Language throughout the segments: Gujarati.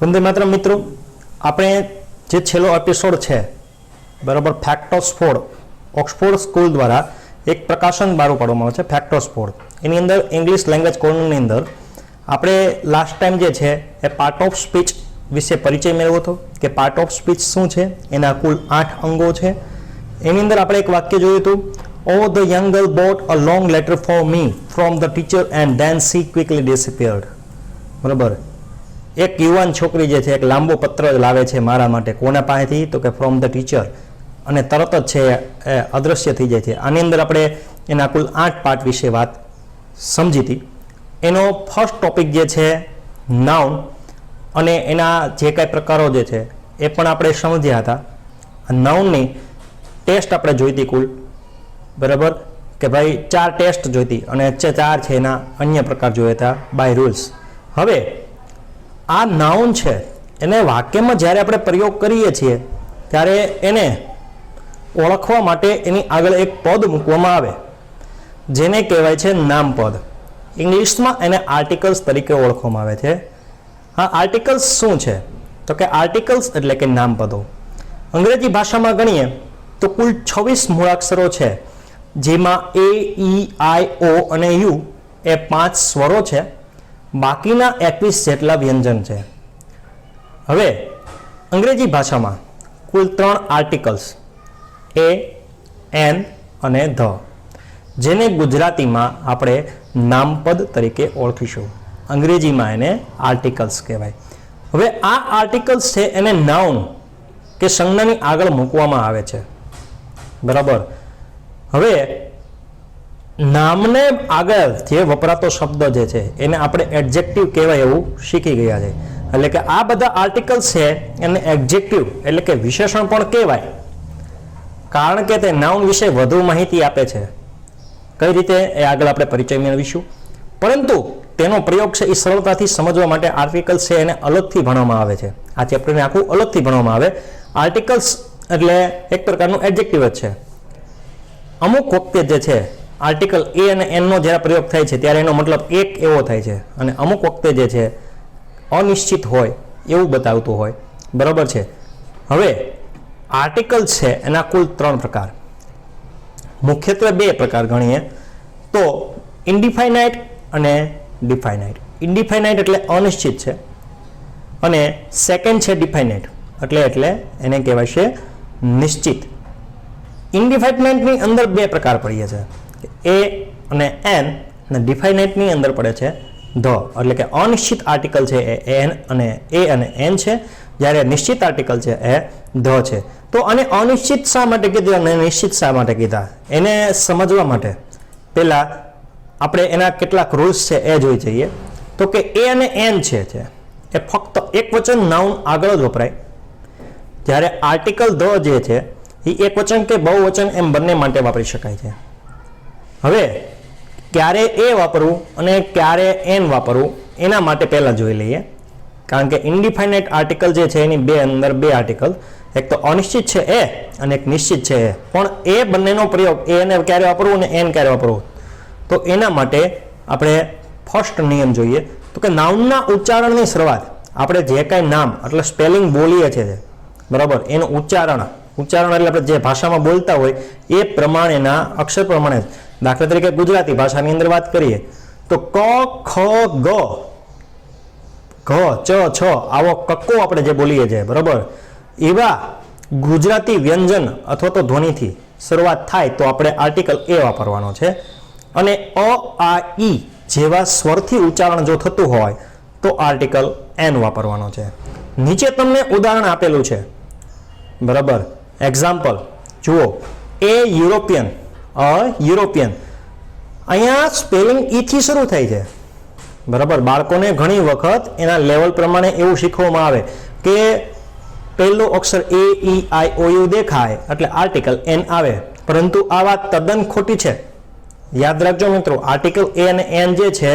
વંદે માતરમ મિત્રો, આપણે જે છેલ્લો એપિસોડ છે બરાબર, ફેક્ટોસ્ફોર્ડ ઓક્સફોર્ડ સ્કૂલ દ્વારા એક પ્રકાશન બહાર પાડવામાં આવે છે ફેક્ટોસ્ફોર્ડ. એની અંદર ઇંગ્લિશ લેંગ્વેજ કોર્નરની અંદર આપણે લાસ્ટ ટાઈમ જે છે એ પાર્ટ ઓફ સ્પીચ વિશે પરિચય મેળવ્યો હતો કે પાર્ટ ઓફ સ્પીચ શું છે, એના કુલ 8 અંગો છે. એની અંદર આપણે એક વાક્ય જોયું હતું, oh the young girl bought a long letter for me from the teacher and then she quickly disappeared. બરાબર, એક યુવાન છોકરી જે છે એક લાંબો પત્ર લાવે છે મારા માટે. કોના પાસેથી? તો કે ફ્રોમ ધ ટીચર, અને તરત જ છે એ અદૃશ્ય થઈ જાય છે. આની અંદર આપણે એના કુલ 8 પાર્ટ વિશે વાત સમજી હતી. એનો ફર્સ્ટ ટોપિક જે છે નાઉન, અને એના જે કાંઈ પ્રકારો જે છે એ પણ આપણે સમજ્યા હતા. નાઉનની ટેસ્ટ આપણે જોઈતી કુલ, બરાબર, કે ભાઈ 4 ટેસ્ટ જોઈતી, અને 4 છે એના અન્ય પ્રકાર જોયા હતા બાય રૂલ્સ. હવે આ નાઉન છે એને વાક્યમાં જ્યારે આપણે પ્રયોગ કરીએ છીએ ત્યારે એને ઓળખવા માટે એની આગળ એક પદ મૂકવામાં આવે જેને કહેવાય છે નામપદ. ઇંગ્લિશમાં એને આર્ટિકલ્સ તરીકે ઓળખવામાં આવે છે. આ આર્ટિકલ્સ શું છે? તો કે આર્ટિકલ્સ એટલે કે નામપદો. અંગ્રેજી ભાષામાં ગણીએ તો કુલ 26 મૂળાક્ષરો છે, જેમાં એ, ઈ, આઈ, ઓ અને યુ એ 5 સ્વરો છે. બાકીના 21 જેટલા વ્યંજન છે. હવે અંગ્રેજી ભાષામાં કુલ 3 આર્ટિકલ્સ એ, એન અને ધ, જેને ગુજરાતીમાં આપણે નામપદ તરીકે ઓળખીશું. અંગ્રેજીમાં એને આર્ટિકલ્સ કહેવાય. હવે આ આર્ટિકલ્સ છે એને નાઉન કે સંજ્ઞાની આગળ મૂકવામાં આવે છે. બરાબર. હવે નામને આગળ જે વપરાતો શબ્દ જે છે એને આપણે એડજેક્ટિવ કહેવાય એવું શીખી ગયા છે. એટલે કે આ બધા આર્ટિકલ્સ છે એને એડજેક્ટિવ એટલે કે વિશેષણ પણ કહેવાય, કારણ કે તે નાઉન વિશે વધુ માહિતી આપે છે. કઈ રીતે એ આગળ આપણે પરિચય મેળવીશું, પરંતુ તેનો પ્રયોગ છે એ સરળતાથી સમજવા માટે આર્ટિકલ્સ છે એને અલગથી ભણવામાં આવે છે. આ ચેપ્ટરને આખું અલગથી ભણવામાં આવે. આર્ટિકલ્સ એટલે એક પ્રકારનું એડજેક્ટિવ જ છે. અમુક વખતે જે છે આર્ટિકલ એ અને એનનો જ્યારે પ્રયોગ થાય છે ત્યારે એનો મતલબ એક એવો થાય છે, અને અમુક વખતે જે છે અનિશ્ચિત હોય એવું બતાવતું હોય. બરાબર છે. હવે આર્ટિકલ્સ છે એના કુલ 3 પ્રકાર, મુખ્યત્વે 2 પ્રકાર ગણીએ તો ઇનડિફાઇનાઇટ અને ડિફાઇનાઇટ. ઇનડિફાઇનાઇટ એટલે અનિશ્ચિત છે, અને સેકન્ડ છે ડિફાઇનાઇટ એટલે એને કહેવાય છે નિશ્ચિત. ઇનડિફાઇનાઇટની અંદર 2 પ્રકાર પડીએ છે, એ અને એન, અને ડિફાઇનાઇટની અંદર પડે છે ધ. એટલે કે અનિશ્ચિત આર્ટિકલ છે એ એન અને એન છે, જ્યારે નિશ્ચિત આર્ટિકલ છે એ ધ છે. તો આને અનિશ્ચિત શા માટે કીધું અને નિશ્ચિત શા માટે કીધા એને સમજવા માટે પહેલા આપણે એના કેટલાક રૂલ્સ છે એ જોઈ જઈએ. તો કે એ અને એન છે એ ફક્ત એક વચન નાઉન આગળ જ વપરાય, જ્યારે આર્ટિકલ ધ જે છે એ એક વચન કે બહુવચન એમ બંને માટે વાપરી શકાય છે. હવે ક્યારે એ વાપરવું અને ક્યારે એન વાપરવું એના માટે પહેલાં જોઈ લઈએ, કારણ કે ઇનડિફાઇનાઇટ આર્ટિકલ જે છે એની અંદર 2 આર્ટિકલ, એક તો અનિશ્ચિત છે એ અને એક નિશ્ચિત છે એ. પણ એ બંનેનો પ્રયોગ એને ક્યારે વાપરવું અને એન ક્યારે વાપરવું, તો એના માટે આપણે ફર્સ્ટ નિયમ જોઈએ. તો કે નાઉનના ઉચ્ચારણની શરૂઆત આપણે જે કાંઈ નામ એટલે સ્પેલિંગ બોલીએ છીએ, બરાબર, એનું ઉચ્ચારણ એટલે આપણે જે ભાષામાં બોલતા હોય એ પ્રમાણેના અક્ષર પ્રમાણે. દાખલા તરીકે ગુજરાતી ભાષાની અંદર વાત કરીએ તો ક, ખ, ગ, ઘ, ચ, છ આવો કક્કો આપણે જે બોલીએ છીએ, બરાબર, એવા ગુજરાતી વ્યંજન અથવા તો ધ્વનિથી શરૂઆત થાય તો આપણે આર્ટિકલ એ વાપરવાનો છે. અને અ, આ, ઈ જેવા સ્વરથી ઉચ્ચારણ જો થતું હોય તો આર્ટિકલ એન વાપરવાનો છે. નીચે તમને ઉદાહરણ આપેલું છે, બરાબર. એક્ઝામ્પલ જુઓ, એ યુરોપિયન, અ યુરોપિયન. અહીંયા સ્પેલિંગ ઈ થી શરૂ થાય છે, બરાબર. બાળકોને ઘણી વખત એના લેવલ પ્રમાણે એવું શીખવામાં આવે કે પહેલો અક્ષર એ, ઈ, આઈ, ઓ, યુ દેખાય એટલે આર્ટિકલ એન આવે, પરંતુ આ વાત તદ્દન ખોટી છે. યાદ રાખજો મિત્રો, આર્ટિકલ એ અને એન જે છે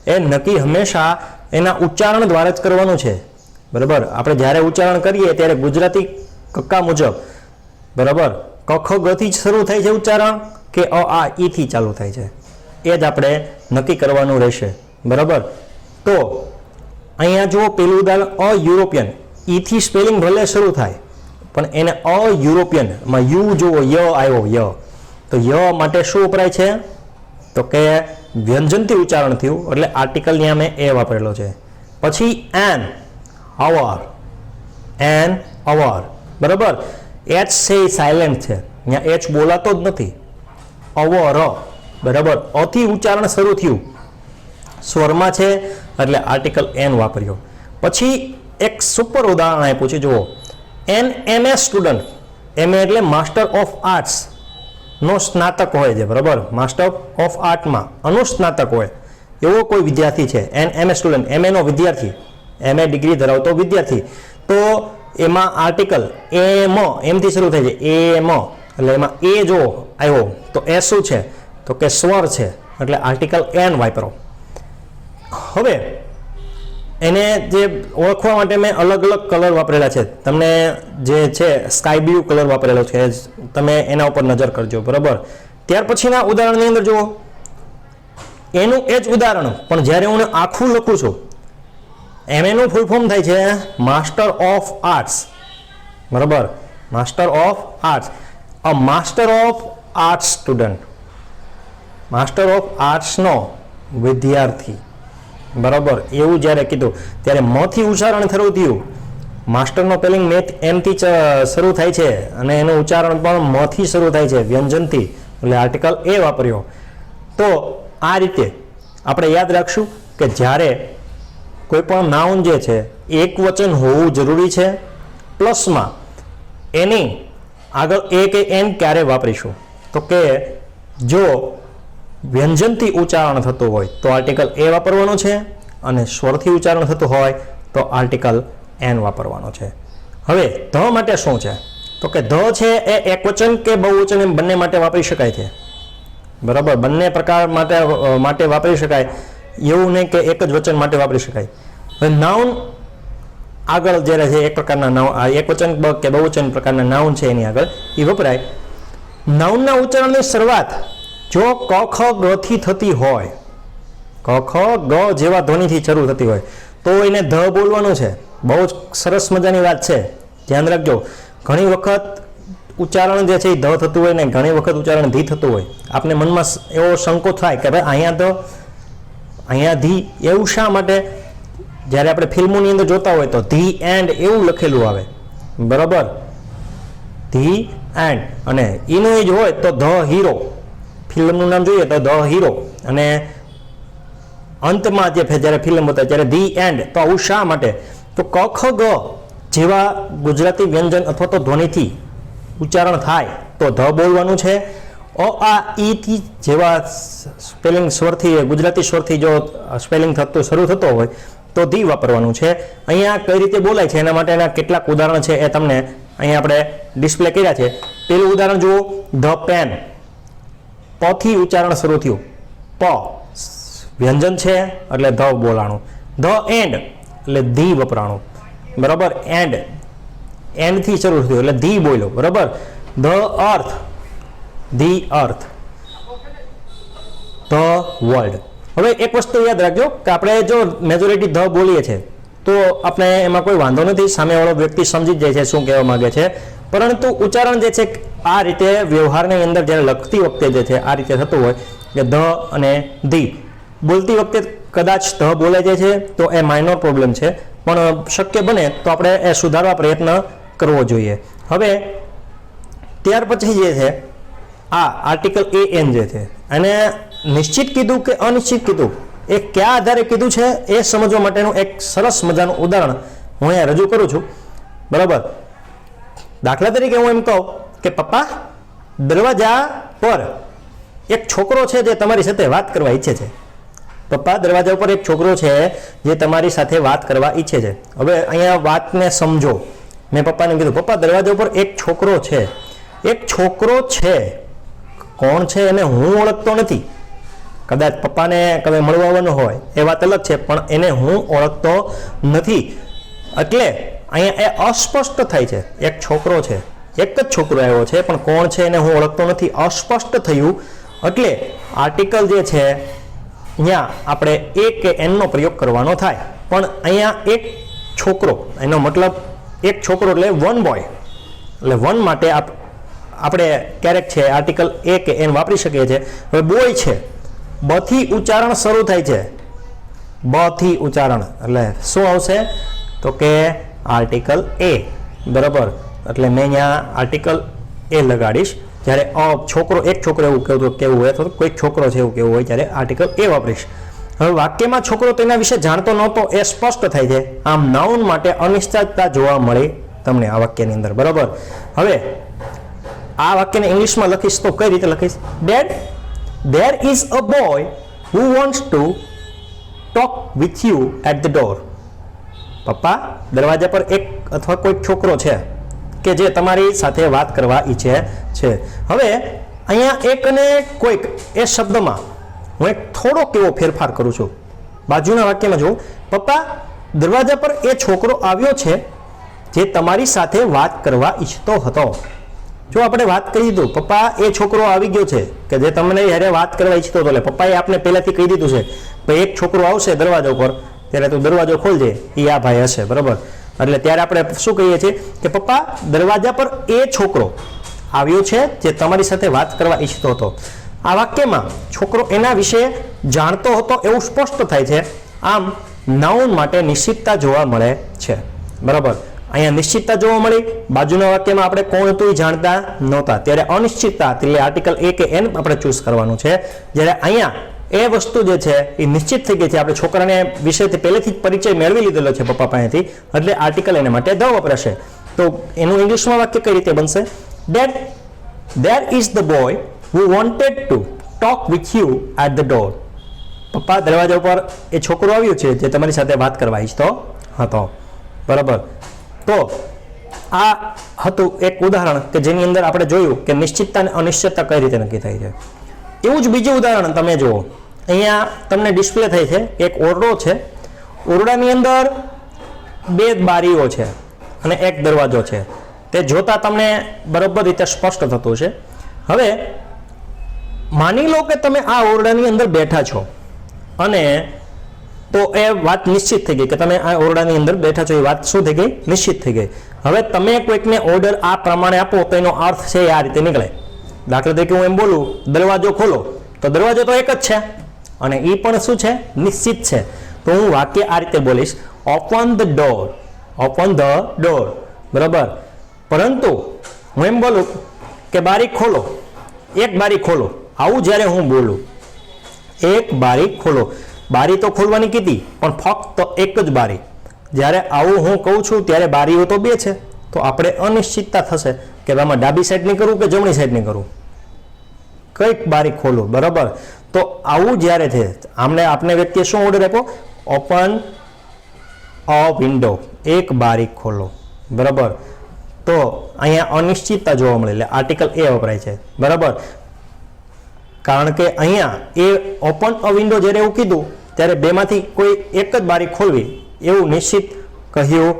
એ નક્કી હંમેશા એના ઉચ્ચારણ દ્વારા જ કરવાનું છે, બરાબર. આપણે જ્યારે ઉચ્ચારણ કરીએ ત્યારે ગુજરાતી કક્કા મુજબ, બરાબર, ક, ખ, ગ થી શરૂ થાય છે ઉચ્ચારણ કે અ, આ, ઈ થી ચાલુ થાય છે, એ જ આપણે નક્કી કરવાનું રહેશે, બરાબર. તો અહીંયા જુઓ પેલું ઉદાહરણ અયુરોપિયન, ઈથી સ્પેલિંગ ભલે શરૂ થાય પણ એને અયુરોપિયનમાં યુ જુઓ ય આવ્યો ય, તો ય માટે શું વપરાય છે તો કે વ્યંજનથી ઉચ્ચારણ થયું એટલે આર્ટિકલ ત્યાં મેં એ વાપરેલો છે. પછી એન અવર બરાબર, એચ છે એ સાયલેન્ટ છે, અહીંયા એચ બોલાતો જ નથી, અવર બરાબર, અથી ઉચ્ચારણ શરૂ થયું સ્વરમાં છે એટલે આર્ટિકલ એન વાપર્યો. પછી એક સુપર ઉદાહરણ આપ્યું છે જુઓ, એમએ સ્ટુડન્ટ, એમએ એટલે માસ્ટર ઓફ આર્ટ્સ નો સ્નાતક હોય છે બરાબર, માસ્ટર ઓફ આર્ટમાં અનુસ્નાતક હોય એવો કોઈ વિદ્યાર્થી છે, એમએ સ્ટુડન્ટ, એમએ નો વિદ્યાર્થી, એમએ ડિગ્રી ધરાવતો વિદ્યાર્થી, તો એમાં આર્ટિકલ એમથી શરૂ થાય છે, એમ એટલે એમાં એ જો આવ્યો તો એ શું છે તો કે સ્વર છે એટલે આર્ટિકલ એન વાપરો. હવે એને જે ઓળખવા માટે મેં અલગ અલગ કલર વાપરેલા છે, તમને જે છે સ્કાય બ્લુ કલર વાપરેલો છે, તમે એના ઉપર નજર કરજો બરાબર. ત્યાર પછીના ઉદાહરણની અંદર જુઓ, એનું એ જ ઉદાહરણ પણ જ્યારે હું આખું લખું છું, એમએનું ફૂલ ફોર્મ થાય છે માસ્ટર ઓફ આર્ટ્સ બરાબર, master of arts, a master of arts student, master of આર્ટ્સનો વિદ્યાર્થી બરાબર. એવું જ્યારે કીધું ત્યારે મથી ઉચ્ચારણ શરૂ થયું, માસ્ટરનો પેલિંગ મેથ એમથી શરૂ થાય છે અને એનું ઉચ્ચારણ પણ મથી શરૂ થાય છે વ્યંજનથી એટલે આર્ટિકલ એ વાપર્યો. તો આ રીતે આપણે યાદ રાખશું કે જ્યારે કોઈ પણ નાઉન જે છે એક વચન હોવું જરૂરી છે, પ્લસમાં એની આગળ એ કે એન ક્યારે વાપરીશું તો કે જો વ્યંજનથી ઉચ્ચારણ થતું હોય તો આર્ટિકલ એ વાપરવાનું છે અને સ્વરથી ઉચ્ચારણ થતું હોય તો આર્ટિકલ એન વાપરવાનો છે. હવે ધ માટે શું છે તો કે ધ છે એ એકવચન કે બહુવચન એમ બંને માટે વાપરી શકાય છે બરાબર, બંને પ્રકાર માટે વાપરી શકાય, એવું નહીં કે એક જ વચન માટે વાપરી શકાય. હવે નાઉન આગળ જ્યારે છે એક પ્રકારના નાઉન, એકવચન કે બહુવચન પ્રકારના નાઉન છે એની આગળ એ વપરાય. નાઉનના ઉચ્ચારણની શરૂઆત જો ક ખ ગ થી થતી હોય, ક ખ ગ જેવા ધ્વનિથી શરૂ થતી હોય તો એને ધ બોલવાનું છે. બહુ જ સરસ મજાની વાત છે, ધ્યાન રાખજો. ઘણી વખત ઉચ્ચારણ જે છે એ ધ થતું હોય ને ઘણી વખત ઉચ્ચારણ ધી થતું હોય, આપને મનમાં એવો શંકો થાય કે ભાઈ અહીંયા ધ અહીંયા ધી, એવું શા માટે? જ્યારે આપણે ફિલ્મોની અંદર જોતા હોય તો ધી એન્ડ એવું લખેલું આવે બરાબર, ધી એન્ડ, અને એનું જ હોય તો ધ હીરો, ફિલ્મનું નામ જોઈએ તો ધ હીરો, અને અંતમાં જે જ્યારે ફિલ્મ બતાવે ત્યારે ધી એન્ડ, તો આવું શા માટે? તો ક ખ ગ જેવા ગુજરાતી વ્યંજન અથવા તો ધ્વનિથી ઉચ્ચારણ થાય તો ધ બોલવાનું છે. આ ઈથી જેવા સ્પેલિંગ સ્વરથી ગુજરાતી સ્વરથી જો સ્પેલિંગ થતું શરૂ થતો હોય તો ધી વાપરવાનું છે. અહીંયા કઈ રીતે બોલાય છે એના માટેના કેટલાક ઉદાહરણ છે એ તમને અહીંયા આપણે ડિસ્પ્લે કર્યા છે. પેલું ઉદાહરણ જુઓ, ધ પેન, પથી ઉચ્ચારણ શરૂ થયું, પ વ્યંજન છે એટલે ધ બોલાણું. ધ એન્ડ એટલે ધી વપરાણું બરાબર, એન્ડથી શરૂ થયું એટલે ધી બોલ્યો બરાબર. The earth, the earth, the world. હવે એક વસ્તુ યાદ રાખજો કે આપણે જો મેજોરિટી ધ બોલીએ છીએ તો આપણે એમાં કોઈ વાંધો નથી, સામેવાળો વ્યક્તિ સમજી જ જાય છે શું કહેવા માંગે છે, પરંતુ ઉચ્ચારણ જે છે આ રીતે વ્યવહારની અંદર જ્યારે લખતી વખતે જે છે આ રીતે થતું હોય કે ધ અને ધી, બોલતી વખતે કદાચ ધ બોલાઈ જાય છે તો એ માઇનોર પ્રોબ્લેમ છે, પણ શક્ય બને તો આપણે એ સુધારવા પ્રયત્ન કરવો જોઈએ. હવે ત્યાર પછી જે છે આ આર્ટિકલ એ એન જે છે એને નિશ્ચિત કીધું કે અનિશ્ચિત કીધું, એ કયા આધારે કીધું છે એ સમજવા માટેનું એક સરસ મજાનું ઉદાહરણ હું અહીંયા રજૂ કરું છું બરાબર. દાખલા તરીકે હું એમ કહું કે પપ્પા દરવાજા પર એક છોકરો છે જે તમારી સાથે વાત કરવા ઈચ્છે છે. પપ્પા દરવાજા ઉપર એક છોકરો છે જે તમારી સાથે વાત કરવા ઈચ્છે છે. હવે અહીંયા વાતને સમજો, મેં પપ્પાને કીધું પપ્પા દરવાજા ઉપર એક છોકરો છે. એક છોકરો છે, કોણ છે એને હું ઓળખતો નથી, કદાચ પપ્પાને કદાચ મળવા આવવાનો હોય એ વાત અલગ છે, પણ એને હું ઓળખતો નથી એટલે અહીંયા એ અસ્પષ્ટ થાય છે. એક છોકરો છે, એક જ છોકરો આવ્યો છે પણ કોણ છે એને હું ઓળખતો નથી, અસ્પષ્ટ થયું એટલે આર્ટિકલ જે છે અહીંયા આપણે એ કે એનનો પ્રયોગ કરવાનો થાય પણ અહીંયા એક છોકરો, એનો મતલબ એક છોકરો એટલે વન બોય, એટલે વન માટે આપણે ક્યારેક છે આર્ટિકલ એ કે એન વાપરી શકીએ છીએ. હવે બોય છે, બ થી ઉચ્ચારણ શરૂ થાય છે, બ થી ઉચ્ચારણ, એટલે શું આવશે તો કે આર્ટિકલ એ. બરાબર, એટલે મેં અહીંયા આર્ટિકલ એ લગાડીશ. જ્યારે છોકરો, એક છોકરો એવું કેવું હોય અથવા કોઈ છોકરો છે એવું કેવું હોય ત્યારે આર્ટિકલ એ વાપરીશ. હવે વાક્યમાં છોકરો તેના વિશે જાણતો નહોતો એ સ્પષ્ટ થાય છે. આમ નાઉન માટે અનિશ્ચિતતા જોવા મળી તમને આ વાક્યની અંદર. બરાબર, હવે આ વાક્યને ઇંગ્લિશમાં લખીશ તો કઈ રીતે લખીશ? Dad, there is a boy who wants to talk with you at the door. પપ્પા, દરવાજા પર એક અથવા કોઈ છોકરો છે કે જે તમારી સાથે વાત કરવા ઈચ્છે છે. હવે અહીંયા એક અને કોઈક એ શબ્દમાં હું એક થોડોક એવો ફેરફાર કરું છું. બાજુના વાક્યમાં જો, પપ્પા, દરવાજા પર એ છોકરો આવ્યો છે જે તમારી સાથે વાત કરવા ઈચ્છતો હતો. જો આપણે વાત કરી દીધું, પપ્પા એ છોકરો આવી ગયો છે કે જે તમને યારે વાત કરવા ઈચ્છતો હતો, એટલે પપ્પાએ આપણે પહેલાથી કહી દીધું છે ભાઈ એક છોકરો આવશે દરવાજા ઉપર, ત્યારે તું દરવાજો ખોલજે, એ આ ભાઈ હશે. બરાબર, એટલે ત્યારે આપણે શું કહીએ છીએ કે પપ્પા, દરવાજા પર એ છોકરો આવ્યો છે જે તમારી સાથે વાત કરવા ઈચ્છતો હતો. આ વાક્યમાં છોકરો એના વિશે જાણતો હતો એવું સ્પષ્ટ થાય છે. આમ નાઉન માટે નિશ્ચિતતા જોવા મળે છે. બરાબર, અહીંયા નિશ્ચિતતા જોવા મળી. બાજુના વાક્યમાં આપણે કોણ હતું એ જાણતા નહોતા, ત્યારે અનિશ્ચિતતા એટલે આર્ટિકલ એ કે એન આપણે ચૂઝ કરવાનું છે. જ્યારે અહીંયા એ વસ્તુ જે છે એ નિશ્ચિત થઈ ગઈ છે, આપણે છોકરાને વિષયથી પહેલેથી જ પરિચય મેળવી લીધેલો છે પપ્પા પાસેથી, એટલે આર્ટિકલ એને માટે ધ વપરાશે. તો એનું ઇંગ્લિશમાં વાક્ય કઈ રીતે બનશે? Dad, there is the boy who wanted to talk with you at the door. પપ્પા, દરવાજા ઉપર એ છોકરો આવ્યો છે જે તમારી સાથે વાત કરવા ઈચ્છતો હતો. બરાબર, તો આ હતું એક ઉદાહરણ કે જેની અંદર આપણે જોયું કે નિશ્ચિતતા અને અનિશ્ચિતતા કઈ રીતે નક્કી થાય છે. એવું જ બીજું ઉદાહરણ તમે જુઓ, અહીંયા તમને ડિસ્પ્લે થઈ છે એક ઓરડો છે. ઓરડાની અંદર બે બારીઓ છે અને એક દરવાજો છે. તે જોતા તમને બરોબર રીતે સ્પષ્ટ થતું છે. હવે માની લો કે તમે આ ઓરડાની અંદર બેઠા છો અને તો એ વાત નિશ્ચિત થઈ ગઈ કે તમે આ ઓરડાની અંદર બેઠા છો, એ વાત શું થઈ ગઈ? નિશ્ચિત થઈ ગઈ. હવે તમે કોઈકને ઓર્ડર આ પ્રમાણે આપો તો એનો અર્થ છે આ રીતે નીકળે. દાખલા તરીકે હું એમ બોલું, દરવાજો ખોલો, તો દરવાજો તો એક જ છે અને એ પણ શું છે? નિશ્ચિત છે. તો હું વાક્ય આ રીતે બોલીશ, open the door, open the door. બરાબર, પરંતુ હું એમ બોલું કે બારી ખોલો, એક બારી ખોલો, આવું જ્યારે હું બોલું, એક બારી ખોલો, બારી તો ખોલવાની કીધી પણ ફક્ત એક જ બારી. જ્યારે આવું હું કહું છું ત્યારે બારીઓ તો બે છે, તો આપણે અનિશ્ચિતતા થશે કે આમાં ડાબી સાઈડની કરું કે જમણી સાઈડની કરું, કઈક બારી ખોલો. બરાબર, તો આવું જ્યારે છે આપણે વ્યક્તિએ શું ઓર્ડર આપ્યો? ઓપન અ વિન્ડો, એક બારી ખોલો. બરાબર, તો અહીંયા અનિશ્ચિતતા જોવા મળે એટલે આર્ટિકલ એ વપરાય છે. બરાબર, કારણ કે અહીંયા એ ઓપન અ વિન્ડો જ્યારે એવું કીધું ત્યારે બેમાંથી કોઈ એક જ બારી ખોલવી એવું નિશ્ચિત કહ્યું.